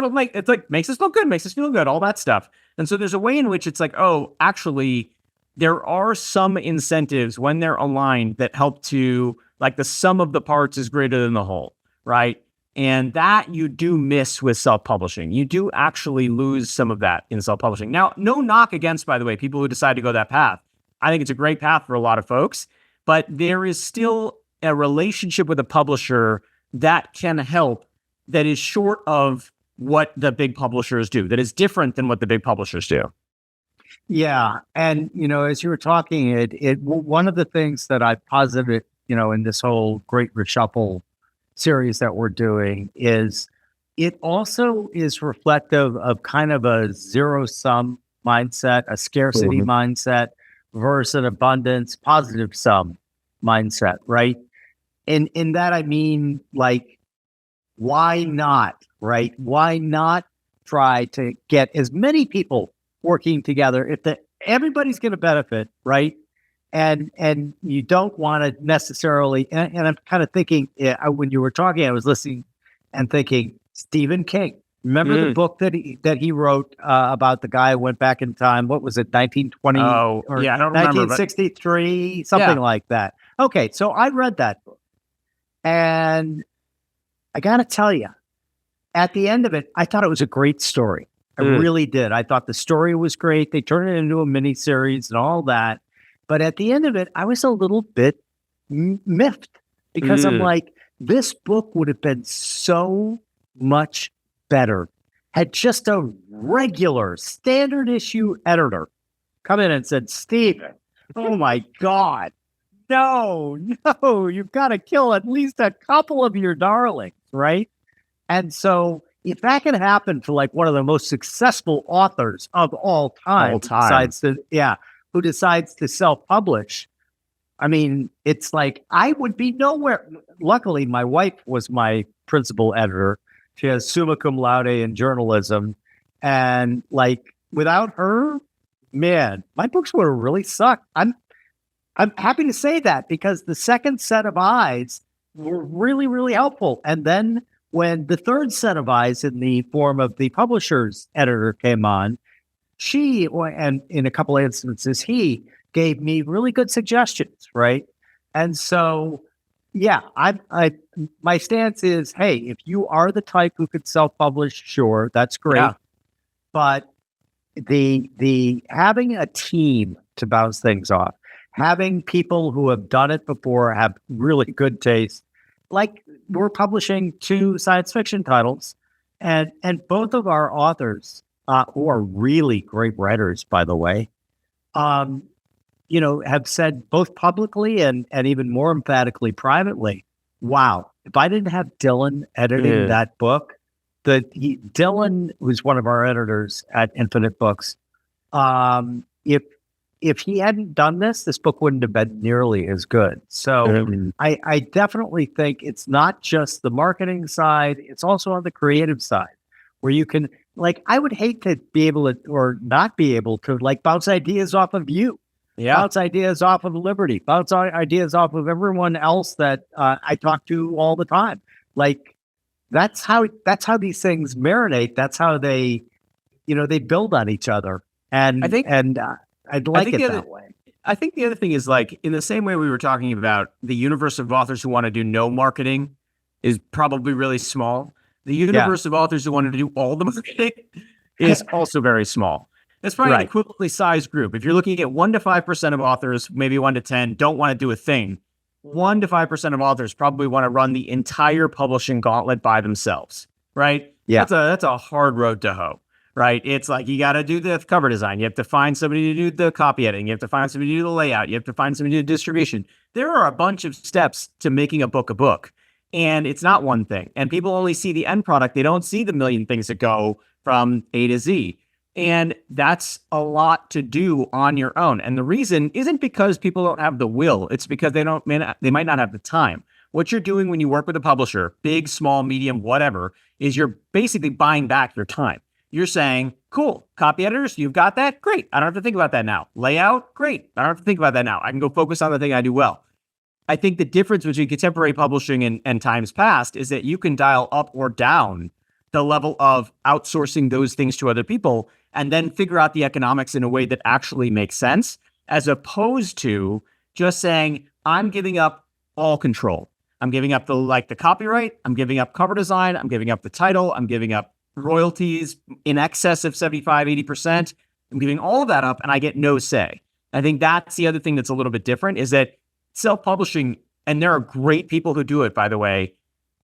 makes us look good, makes us feel good, all that stuff. And so there's a way in which it's like, oh, actually, there are some incentives when they're aligned that help to like the sum of the parts is greater than the whole, right? And that you do miss with self-publishing. You do actually lose some of that in self-publishing. Now, no knock against, by the way, people who decide to go that path. I think it's a great path for a lot of folks, but there is still a relationship with a publisher that can help that is short of what the big publishers do, that is different than what the big publishers do. Yeah. And, as you were talking, one of the things that I posited, in this whole Great Reshuffle series that we're doing is it also is reflective of kind of a zero-sum mindset, a scarcity mindset versus an abundance, positive sum mindset, right? In that, I mean, like, why not, right? Why not try to get as many people working together if everybody's going to benefit, right? And you don't want to necessarily, and I'm kind of thinking, when you were talking, I was listening and thinking, Stephen King. Remember the book that he wrote about the guy who went back in time? What was it, 1920? Oh, yeah, I don't remember. 1963, something like that. Okay, so I read that book. And I got to tell you, at the end of it, I thought it was a great story. I really did. I thought the story was great. They turned it into a miniseries and all that. But at the end of it, I was a little bit miffed because I'm like, this book would have been so much better had just a regular standard issue editor come in and said, Stephen, oh my God, no, you've got to kill at least a couple of your darlings, right? And so if that can happen to like one of the most successful authors of all time. Who decides to self-publish, I mean, it's like I would be nowhere. Luckily, my wife was my principal editor, She has summa cum laude in journalism. And like without her, man, my books would have really sucked. I'm happy to say that because the second set of eyes were really, really helpful. And then when the third set of eyes in the form of the publisher's editor came on, she, and in a couple of instances, he gave me really good suggestions, right? And so, yeah, my stance is, hey, if you are the type who could self-publish, sure, that's great. Yeah. But the having a team to bounce things off, having people who have done it before, have really good taste, like we're publishing 2 science fiction titles, and both of our authors, who are really great writers, by the way, have said both publicly and even more emphatically privately, wow, if I didn't have Dylan editing that book, Dylan, who's one of our editors at Infinite Books, if he hadn't done this book wouldn't have been nearly as good. So I definitely think it's not just the marketing side, it's also on the creative side where you can, like, I would hate to be able to, or not be able to, like, bounce ideas off of you. Yeah. Bounce ideas off of Liberty, bounce ideas off of everyone else that I talk to all the time. Like, that's how these things marinate. That's how they build on each other. And I'd like it that way. I think the other thing is, like, in the same way we were talking about the universe of authors who want to do no marketing is probably really small. The universe of authors who want to do all the marketing is also very small. It's probably an equivalently sized group. If you're looking at 1 to 5% of authors, maybe 1 to 10, don't want to do a thing. 1 to 5% of authors probably want to run the entire publishing gauntlet by themselves, right? Yeah. That's a hard road to hoe, right? It's like, you got to do the cover design. You have to find somebody to do the copy editing. You have to find somebody to do the layout. You have to find somebody to do distribution. There are a bunch of steps to making a book. And it's not one thing. And people only see the end product. They don't see the million things that go from A to Z. And that's a lot to do on your own. And the reason isn't because people don't have the will. It's because they might not have the time. What you're doing when you work with a publisher, big, small, medium, whatever, is you're basically buying back your time. You're saying, cool, copy editors, you've got that? Great. I don't have to think about that now. Layout? Great. I don't have to think about that now. I can go focus on the thing I do well. I think the difference between contemporary publishing and times past is that you can dial up or down the level of outsourcing those things to other people and then figure out the economics in a way that actually makes sense, as opposed to just saying, I'm giving up all control. I'm giving up the copyright. I'm giving up cover design. I'm giving up the title. I'm giving up royalties in excess of 75, 80%. I'm giving all of that up and I get no say. I think that's the other thing that's a little bit different, is that self-publishing, and there are great people who do it, by the way,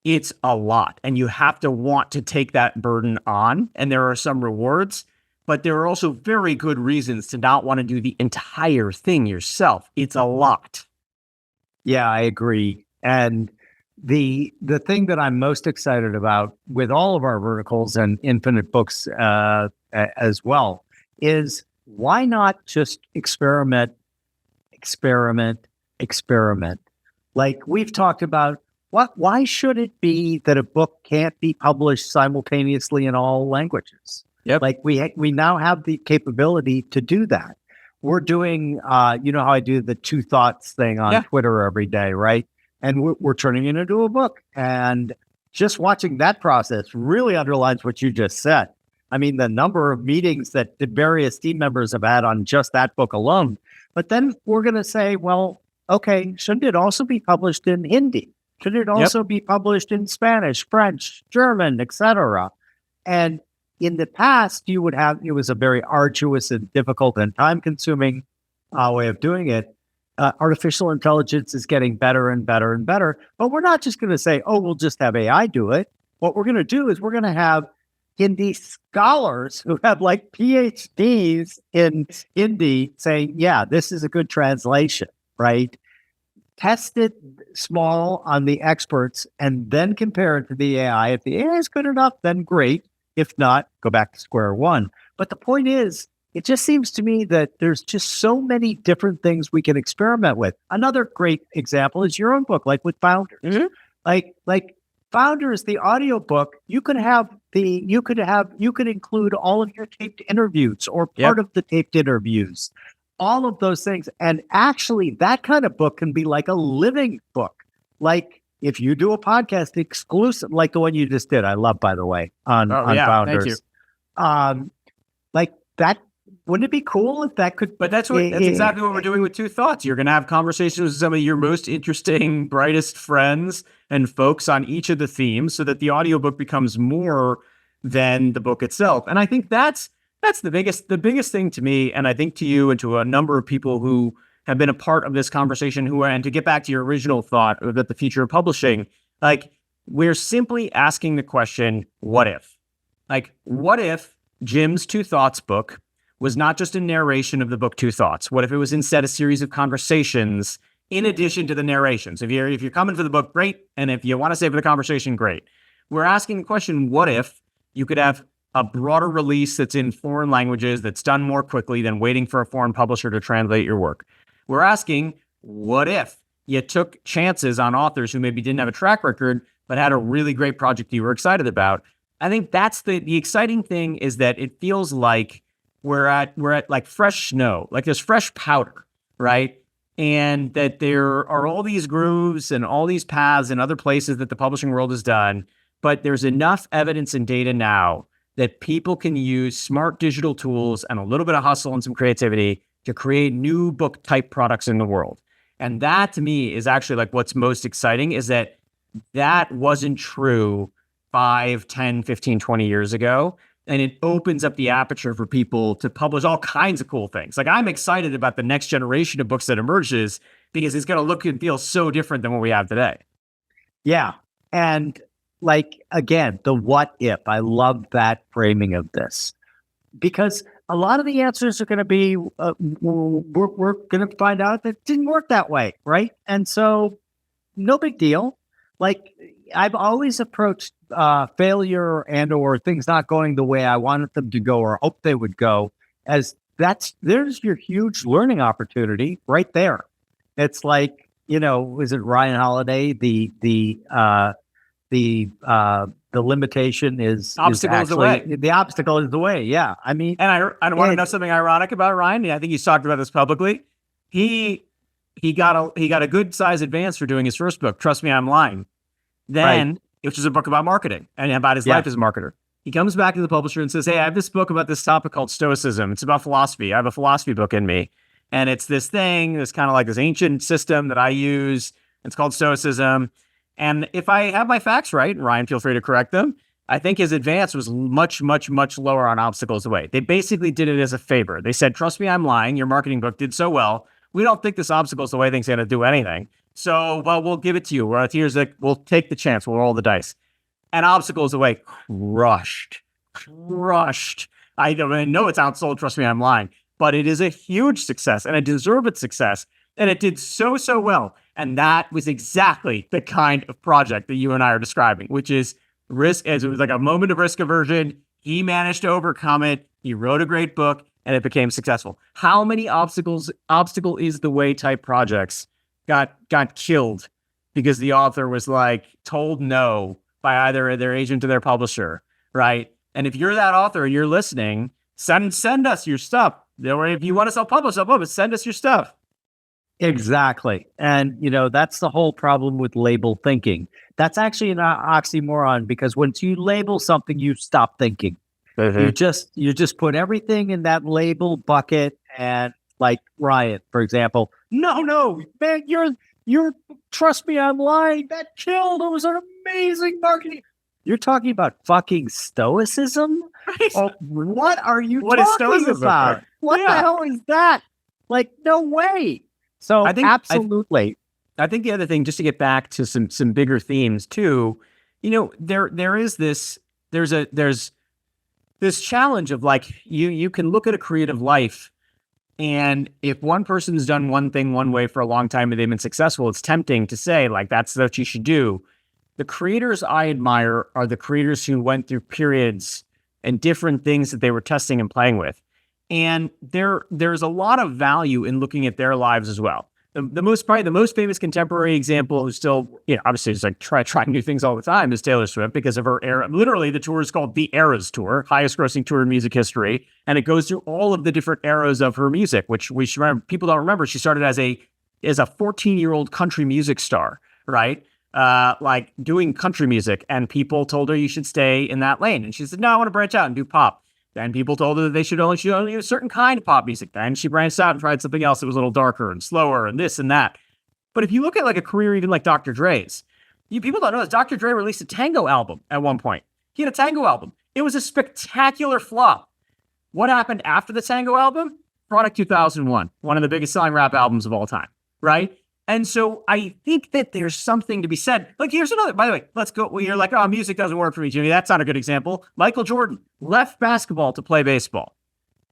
it's a lot. And you have to want to take that burden on. And there are some rewards, but there are also very good reasons to not want to do the entire thing yourself. It's a lot. Yeah, I agree. And the thing that I'm most excited about with all of our verticals and Infinite Books as well is, why not just experiment? Like we've talked about, why should it be that a book can't be published simultaneously in all languages? Yep. Like we now have the capability to do that. We're doing, you know how I do the 2 thoughts thing on Twitter every day, right? And we're turning it into a book. And just watching that process really underlines what you just said. I mean, the number of meetings that the various team members have had on just that book alone. But then we're going to say, well, okay, shouldn't it also be published in Hindi? Should it also be published in Spanish, French, German, etc.? And in the past, it was a very arduous and difficult and time-consuming way of doing it. Artificial intelligence is getting better and better and better. But we're not just going to say, oh, we'll just have AI do it. What we're going to do is we're going to have Hindi scholars who have like PhDs in Hindi saying, yeah, this is a good translation, right? Test it small on the experts and then compare it to the AI. If the AI is good enough, then great. If not, go back to square one. But the point is, it just seems to me that there's just so many different things we can experiment with. Another great example is your own book, like with Founders. Mm-hmm. Like Founders, the audiobook, you could include all of your taped interviews or part of the taped interviews, all of those things. And actually, that kind of book can be like a living book. Like if you do a podcast exclusive, like the one you just did, I love, by the way, on Founders. Thank you. Like that, wouldn't it be cool if that could? But that's exactly what we're doing with Two Thoughts. You're going to have conversations with some of your most interesting, brightest friends and folks on each of the themes, so that the audiobook becomes more than the book itself. And I think that's the biggest thing to me, and I think to you and to a number of people who have been a part of this conversation, and to get back to your original thought about the future of publishing, like we're simply asking the question, what if? Like, what if Jim's Two Thoughts book was not just a narration of the book Two Thoughts? What if it was instead a series of conversations in addition to the narrations? If you're coming for the book, great. And if you want to stay for the conversation, great. We're asking the question, what if you could have a broader release that's in foreign languages, that's done more quickly than waiting for a foreign publisher to translate your work? We're asking, what if you took chances on authors who maybe didn't have a track record, but had a really great project you were excited about? I think that's the exciting thing, is that it feels like we're at like fresh snow, like there's fresh powder, right? And that there are all these grooves and all these paths and other places that the publishing world has done, but there's enough evidence and data now that people can use smart digital tools and a little bit of hustle and some creativity to create new book type products in the world. And that to me is actually like what's most exciting, is that wasn't true 5, 10, 15, 20 years ago. And it opens up the aperture for people to publish all kinds of cool things. Like, I'm excited about the next generation of books that emerges, because it's going to look and feel so different than what we have today. Yeah. And like, again, the what if, I love that framing of this, because a lot of the answers are going to be, we're going to find out that it didn't work that way. Right. And so no big deal. Like, I've always approached failure and or things not going the way I wanted them to go or hoped they would go as there's your huge learning opportunity right there. It's like, is it Ryan Holiday? The limitation is obstacle is the way. The obstacle is the way. Yeah. I mean, and I want to know something ironic about Ryan. I think he's talked about this publicly. He got a good size advance for doing his first book, Trust Me, I'm Lying. Then, which is a book about marketing and about his life as a marketer. He comes back to the publisher and says, hey, I have this book about this topic called Stoicism. It's about philosophy. I have a philosophy book in me. And it's this thing, this kind of like this ancient system that I use. It's called Stoicism. And if I have my facts right, and Ryan, feel free to correct them, I think his advance was much, much, much lower on Obstacles Away. They basically did it as a favor. They said, trust me, I'm lying. Your marketing book did so well. We don't think this Obstacles Away thing's going to do anything. So, well, we'll give it to you. We'll take the chance. We'll roll the dice. And Obstacles Away crushed. I know it's outsold, trust me, I'm lying. But it is a huge success, and it deserved its success. And it did so well. And that was exactly the kind of project that you and I are describing, which is risk. As it was like a moment of risk aversion. He managed to overcome it. He wrote a great book, and it became successful. How many obstacle is the way type projects got killed because the author was like told no by either their agent or their publisher, right? And if you're that author and you're listening, send us your stuff. If you want to self-publish, send us your stuff. Exactly. And, that's the whole problem with label thinking. That's actually an oxymoron, because once you label something, you stop thinking. Mm-hmm. You just put everything in that label bucket. And like Ryan, for example, no, man, you're trust me, I'm lying. That killed. It was an amazing marketing. You're talking about fucking stoicism? Right. Oh, what are you talking about? What the hell is that? Like, no way. So absolutely. I think the other thing, just to get back to some bigger themes too, there's this challenge of like, you can look at a creative life, and if one person's done one thing one way for a long time and they've been successful, it's tempting to say like, that's what you should do. The creators I admire are the creators who went through periods and different things that they were testing and playing with. And there's a lot of value in looking at their lives as well. probably the most famous contemporary example who's still, obviously is like trying new things all the time is Taylor Swift because of her era. Literally, the tour is called the Eras Tour, highest grossing tour in music history. And it goes through all of the different eras of her music, which we should remember. People don't remember. She started as a 14-year-old country music star, right? Like doing country music, and people told her you should stay in that lane. And she said, no, I want to branch out and do pop. Then people told her that they should only do a certain kind of pop music. Then she branched out and tried something else that was a little darker and slower and this and that. But if you look at like a career even like Dr. Dre's, people don't know this. Dr. Dre released a tango album at one point. He had a tango album. It was a spectacular flop. What happened after the tango album? Product 2001, one of the biggest selling rap albums of all time, right? And so I think that there's something to be said. Like, here's another, by the way, let's go. Well, you're like, oh, music doesn't work for me, Jimmy. That's not a good example. Michael Jordan left basketball to play baseball.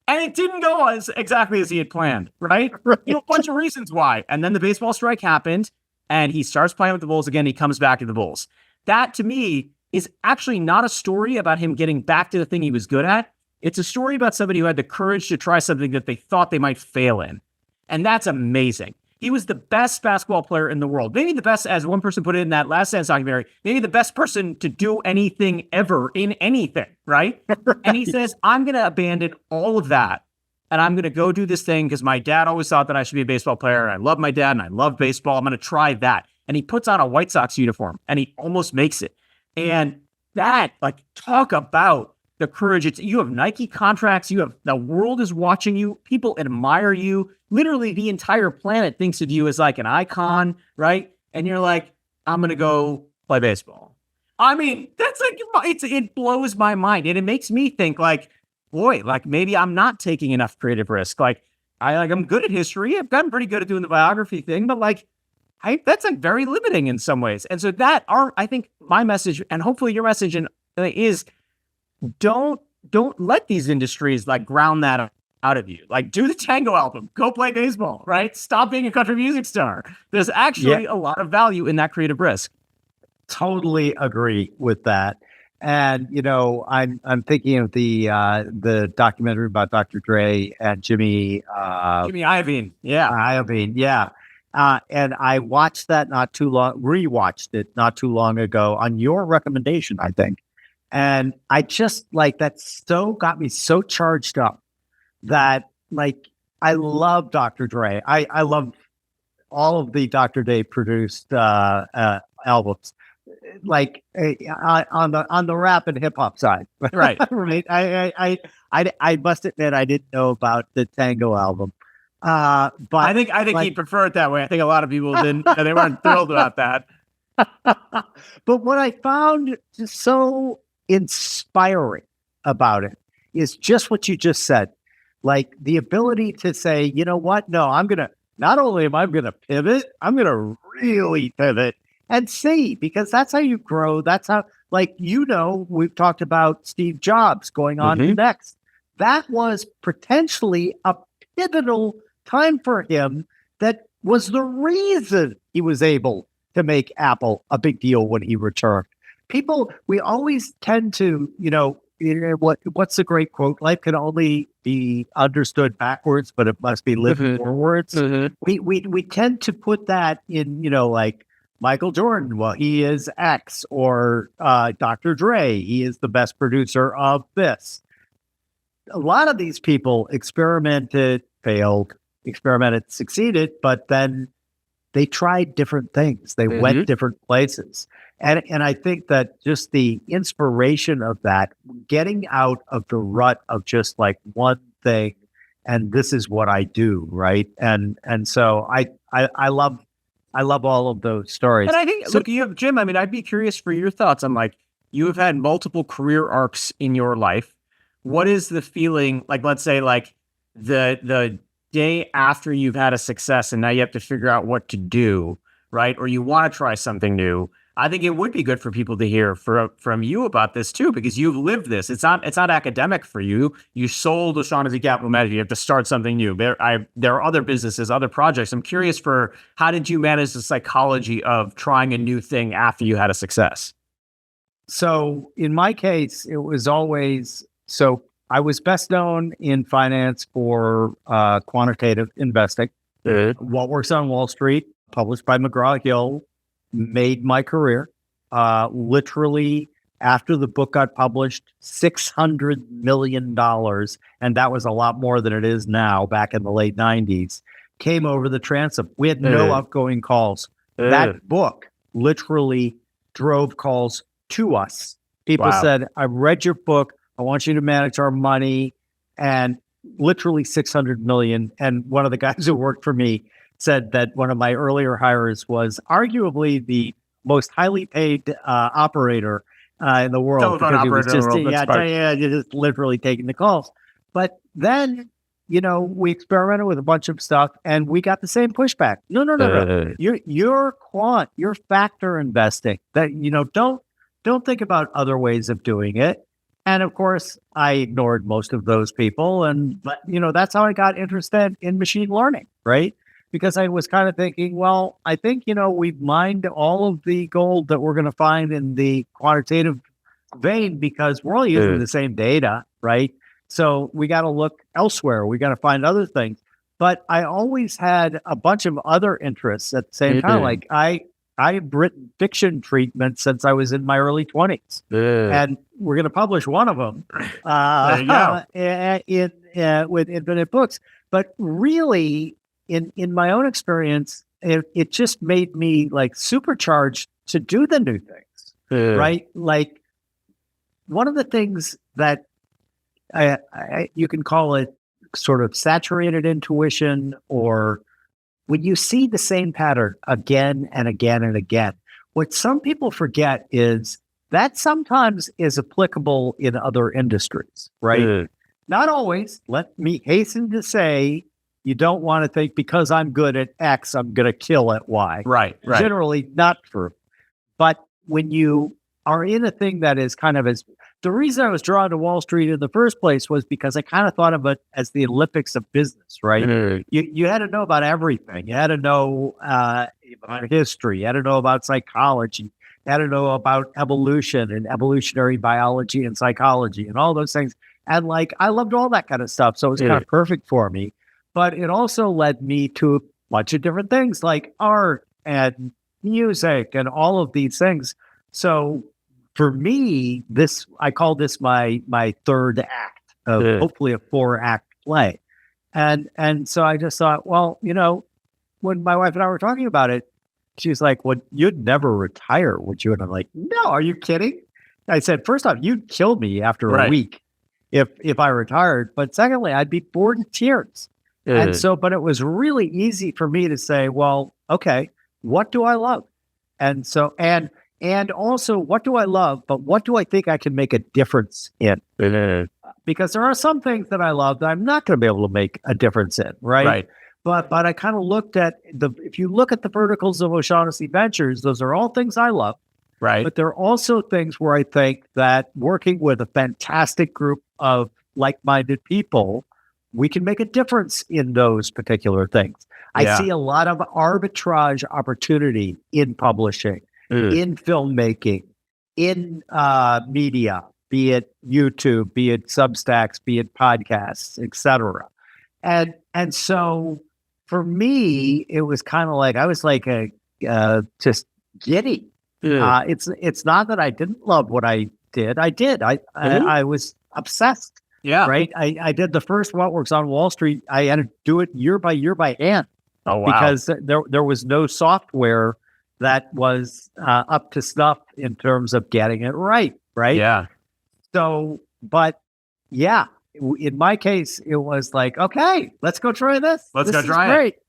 And it didn't go exactly as he had planned, right? A bunch of reasons why. And then the baseball strike happened, and he starts playing with the Bulls again. He comes back to the Bulls. That, to me, is actually not a story about him getting back to the thing he was good at. It's a story about somebody who had the courage to try something that they thought they might fail in. And that's amazing. He was the best basketball player in the world. Maybe the best, as one person put it in that Last Dance documentary, maybe the best person to do anything ever in anything, right? And he says, I'm going to abandon all of that, and I'm going to go do this thing because my dad always thought that I should be a baseball player. I love my dad, and I love baseball. I'm going to try that. And he puts on a White Sox uniform, and he almost makes it. And that, like, talk about the courage. You have Nike contracts. The world is watching you. People admire you. Literally, the entire planet thinks of you as like an icon, right? And you're like, I'm going to go play baseball. I mean, that's like, it blows my mind. And it makes me think like, boy, like maybe I'm not taking enough creative risk. Like I'm good at history. I've gotten pretty good at doing the biography thing, but like, that's like very limiting in some ways. And so I think my message, and hopefully your message is, don't let these industries like ground that out of you. Like, do the tango album, go play baseball, right? Stop being a country music star. There's actually a lot of value in that creative risk. Totally agree with that. And I'm thinking of the documentary about Dr. Dre and Jimmy Iovine. Yeah. Iovine. Yeah. And I watched that rewatched it not too long ago on your recommendation, I think. And I just like that got me so charged up that like I love Dr. Dre. I love all of the Dr. Dre produced albums, like on the rap and hip hop side, right? Right. I must admit I didn't know about the Tango album, but I think like, he'd prefer it that way. I think a lot of people didn't. They weren't thrilled about that. But what I found just so inspiring about it is just what you just said. Like the ability to say, you know what? No, not only am I going to pivot, I'm going to really pivot and see, because that's how you grow. That's how, like, we've talked about Steve Jobs going on to next. That was potentially a pivotal time for him. That was the reason he was able to make Apple a big deal when he returned. We always tend to, what's the great quote? Life can only be understood backwards, but it must be lived forwards. We tend to put that in, like Michael Jordan. Well, he is X, or Dr. Dre. He is the best producer of this. A lot of these people experimented, failed, succeeded, but then they tried different things. They went different places. And I think that just the inspiration of that, getting out of the rut of just like one thing, and this is what I do, right? And so I love all of those stories. And I think, look, you have Jim. I mean, I'd be curious for your thoughts on like, you have had multiple career arcs in your life. What is the feeling like? Let's say like the day after you've had a success, and now you have to figure out what to do, right? Or you want to try something new. I think it would be good for people to hear from you about this too, because you've lived this. It's not academic for you. You sold O'Shaughnessy Capital Management. You have to start something new. There are other businesses, other projects. I'm curious for how did you manage the psychology of trying a new thing after you had a success? So in my case, it was always, I was best known in finance for quantitative investing. What Works on Wall Street, published by McGraw-Hill, made my career. Literally, after the book got published, $600 million, and that was a lot more than it is now back in the late 90s, came over the transom. We had no outgoing calls. That book literally drove calls to us. People said, I read your book. I want you to manage our money. And literally 600 million. And one of the guys who worked for me said that one of my earlier hires was arguably the most highly paid operator in the world. Telephone operator in the world. You're just literally taking the calls. But then, we experimented with a bunch of stuff and we got the same pushback. No. You're quant, you're factor investing. That, don't think about other ways of doing it. And of course, I ignored most of those people. But that's how I got interested in machine learning, right? Because I was kind of thinking, well, I think, we've mined all of the gold that we're going to find in the quantitative vein because we're all using the same data, right? So we got to look elsewhere. We got to find other things. But I always had a bunch of other interests at the same time. Like I've written fiction treatments since I was in my early 20s. And we're going to publish one of them with Infinite Books. But really, in my own experience, it just made me like supercharged to do the new things, right? Like one of the things that you can call it sort of saturated intuition, or when you see the same pattern again and again and again, what some people forget is that sometimes is applicable in other industries, right? Not always. Let me hasten to say, you don't want to think because I'm good at X, I'm going to kill at Y. Right. Generally not true. But when you are in a thing that is kind of the reason I was drawn to Wall Street in the first place was because I kind of thought of it as the Olympics of business, right? You had to know about everything. You had to know about history. You had to know about psychology. You had to know about evolution and evolutionary biology and psychology and all those things. And I loved all that kind of stuff. So it was kind of perfect for me. But it also led me to a bunch of different things like art and music and all of these things. So for me, I call this my third act of hopefully a 4-act play. And so I just thought, well, when my wife and I were talking about it, she's like, well, you'd never retire, would you? And I'm like, no, are you kidding? I said, first off, you'd kill me after a week if I retired. But secondly, I'd be bored to tears. And so, but it was really easy for me to say, well, okay, what do I love? And so, and also, what do I love, but what do I think I can make a difference in? Because there are some things that I love that I'm not going to be able to make a difference in, right? But I kind of looked at if you look at the verticals of O'Shaughnessy Ventures, those are all things I love. Right. But there are also things where I think that working with a fantastic group of like-minded people, we can make a difference in those particular things. I see a lot of arbitrage opportunity in publishing, in filmmaking, in media, be it YouTube, be it Substacks, be it podcasts, etc. And so for me, it was kind of like I was like just giddy. It's not that I didn't love what I did. I did. I was obsessed. Yeah. Right. I did the first What Works on Wall Street. I had to do it year by hand. Oh, wow. Because there was no software that was up to snuff in terms of getting it right. Right. Yeah. So, but yeah, in my case, it was like, okay, let's go try this. Let's go try it.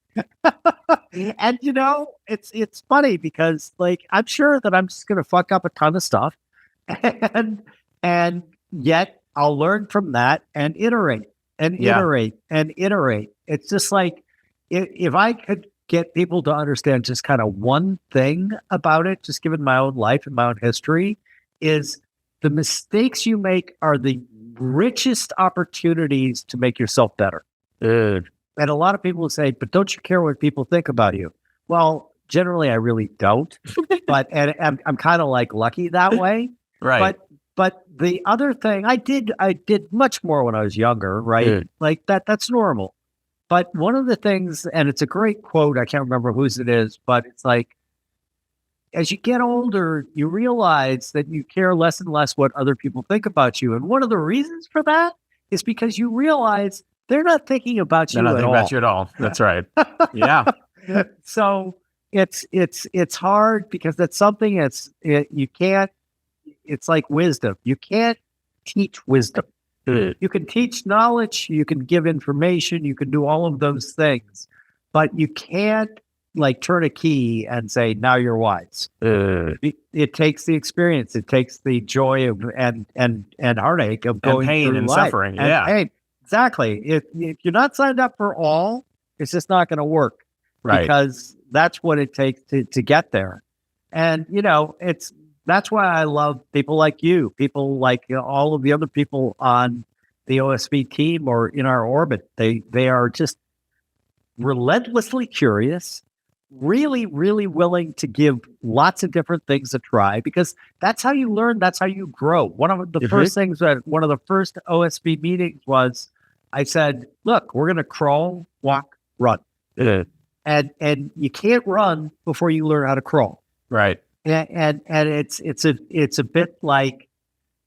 And it's funny because I'm sure that I'm just going to fuck up a ton of stuff, and yet I'll learn from that and iterate and iterate and iterate. It's just like if I could get people to understand just kind of one thing about it, just given my own life and my own history, is the mistakes you make are the richest opportunities to make yourself better. And a lot of people will say, but don't you care what people think about you? Well, generally, I really don't. But I'm kind of lucky that way. Right. But the other thing I did much more when I was younger, right? Like that's normal. But one of the things, and it's a great quote, I can't remember whose it is, but it's like, as you get older, you realize that you care less and less what other people think about you. And one of the reasons for that is because you realize they're not thinking about They're you not at thinking all. about you at all. That's right. Yeah. So it's hard because that's something you can't. It's like wisdom. You can't teach wisdom. You can teach knowledge, you can give information, you can do all of those things, but you can't like turn a key and say, now you're wise. It takes the experience, it takes the joy of and heartache of going pain through and life. suffering. And Yeah. pain. Exactly. If you're not signed up for all, it's just not going to work. Right. Because that's what it takes to get there. And that's why I love people like you, people like all of the other people on the OSB team or in our orbit. They are just relentlessly curious, really, really willing to give lots of different things a try, because that's how you learn. That's how you grow. One of the first things that one of the first OSB meetings was, I said, look, we're going to crawl, walk, run. And you can't run before you learn how to crawl. Right. And it's a bit like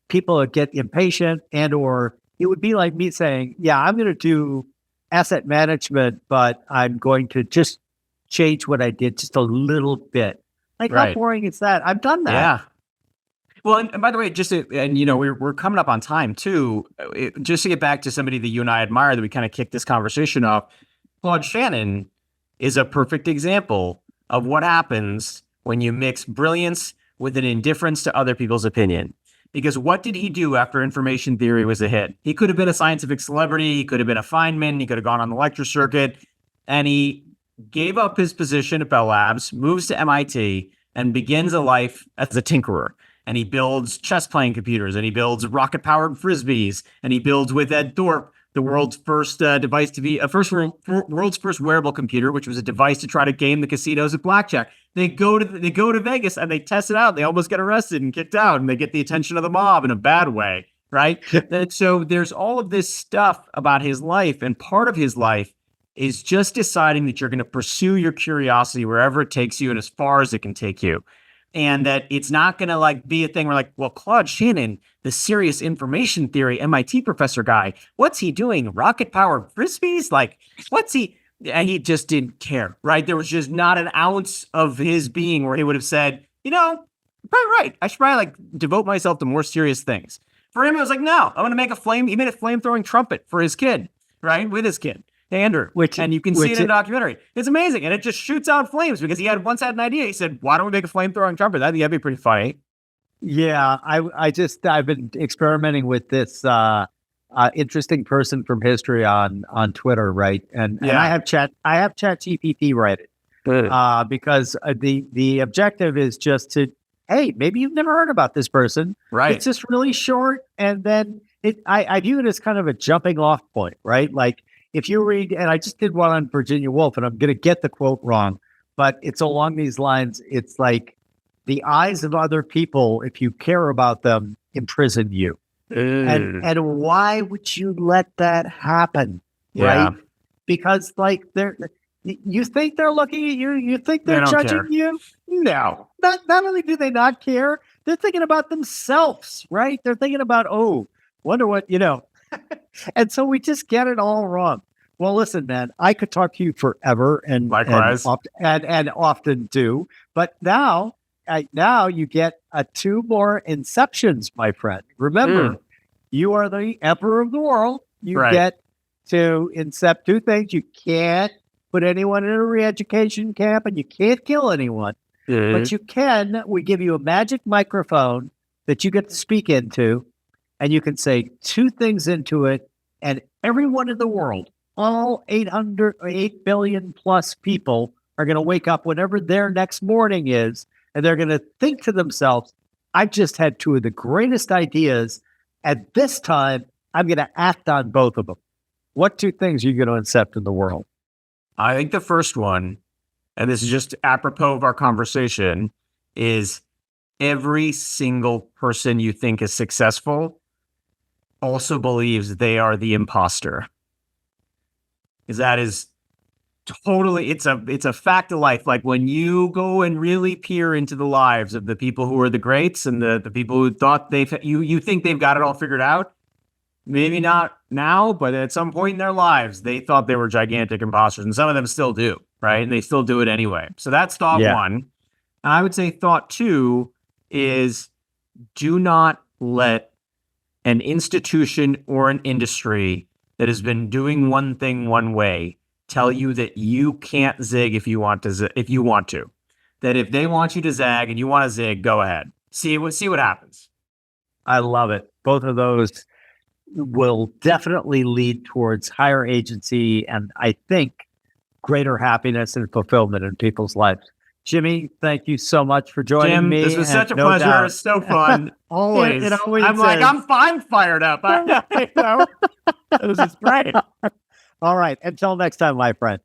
people get impatient, and or it would be like me saying, yeah, I'm going to do asset management, but I'm going to just change what I did just a little bit. Like, how boring is that? I've done that. Yeah. Well, and by the way, we're coming up on time too. Just to get back to somebody that you and I admire, that we kind of kicked this conversation off, Claude Shannon is a perfect example of what happens when you mix brilliance with an indifference to other people's opinion. Because what did he do after information theory was a hit? He could have been a scientific celebrity. He could have been a Feynman. He could have gone on the lecture circuit. And he gave up his position at Bell Labs, moves to MIT, and begins a life as a tinkerer. And he builds chess-playing computers, and he builds rocket-powered frisbees, and he builds with Ed Thorpe the world's first device to be world's first wearable computer, which was a device to try to game the casinos at blackjack. They go to Vegas and they test it out. They almost get arrested and kicked out, and they get the attention of the mob in a bad way, right? And so there's all of this stuff about his life, and part of his life is just deciding that you're going to pursue your curiosity wherever it takes you and as far as it can take you. And that it's not going to like be a thing where like, well, Claude Shannon, the serious information theory MIT professor guy, what's he doing? Rocket powered frisbees? Like, what's he? And he just didn't care, right? There was just not an ounce of his being where he would have said, you're probably right. I should probably like devote myself to more serious things. For him, it was like, no, I'm going to make he made a flamethrowing trumpet for his kid, right? With his kid. Andrew, and you can see it in the documentary. It's amazing, and it just shoots out flames because he once had an idea. He said, "Why don't we make a flamethrowing trumpet? I think that'd be pretty funny." Yeah, I've been experimenting with this interesting person from history on Twitter, right? And I have ChatGPT write it because the objective is just to, hey, maybe you've never heard about this person, right? It's just really short, and then I view it as kind of a jumping off point, right? Like, if you read, and I just did one on Virginia Woolf, and I'm going to get the quote wrong, but it's along these lines. It's like, the eyes of other people, if you care about them, imprison you. And why would you let that happen? Yeah. Right? Because like you think they're looking at you, you think they're judging you? No. Not only do they not care, they're thinking about themselves, right? They're thinking about, oh, wonder what, And so we just get it all wrong. Well, listen, man, I could talk to you forever, and likewise, and often do. But now you get 2 more inceptions, my friend. Remember, you are the emperor of the world. You get to incept 2 things. You can't put anyone in a re-education camp, and you can't kill anyone. But you can. We give you a magic microphone that you get to speak into. And you can say 2 things into it, and everyone in the world, all 8 billion plus people, are going to wake up whenever their next morning is, and they're going to think to themselves, I've just had 2 of the greatest ideas. At this time, I'm going to act on both of them. What 2 things are you going to incept in the world? I think the first one, and this is just apropos of our conversation, is every single person you think is successful also believes they are the imposter. is that is totally, it's a fact of life. Like when you go and really peer into the lives of the people who are the greats and the people who thought you think they've got it all figured out. Maybe not now, but at some point in their lives, they thought they were gigantic imposters, and some of them still do, right? And they still do it anyway. So that's thought one. And I would say thought two is do not let an institution or an industry that has been doing one thing one way tell you that you can't zig if you want to. That if they want you to zag and you want to zig, go ahead. See what happens. I love it. Both of those will definitely lead towards higher agency and I think greater happiness and fulfillment in people's lives. Jimmy, thank you so much for joining me. This was such a pleasure. Doubt, it's so fun. Always. It always I'm like, I'm fired up. This is great. All right. Until next time, my friend.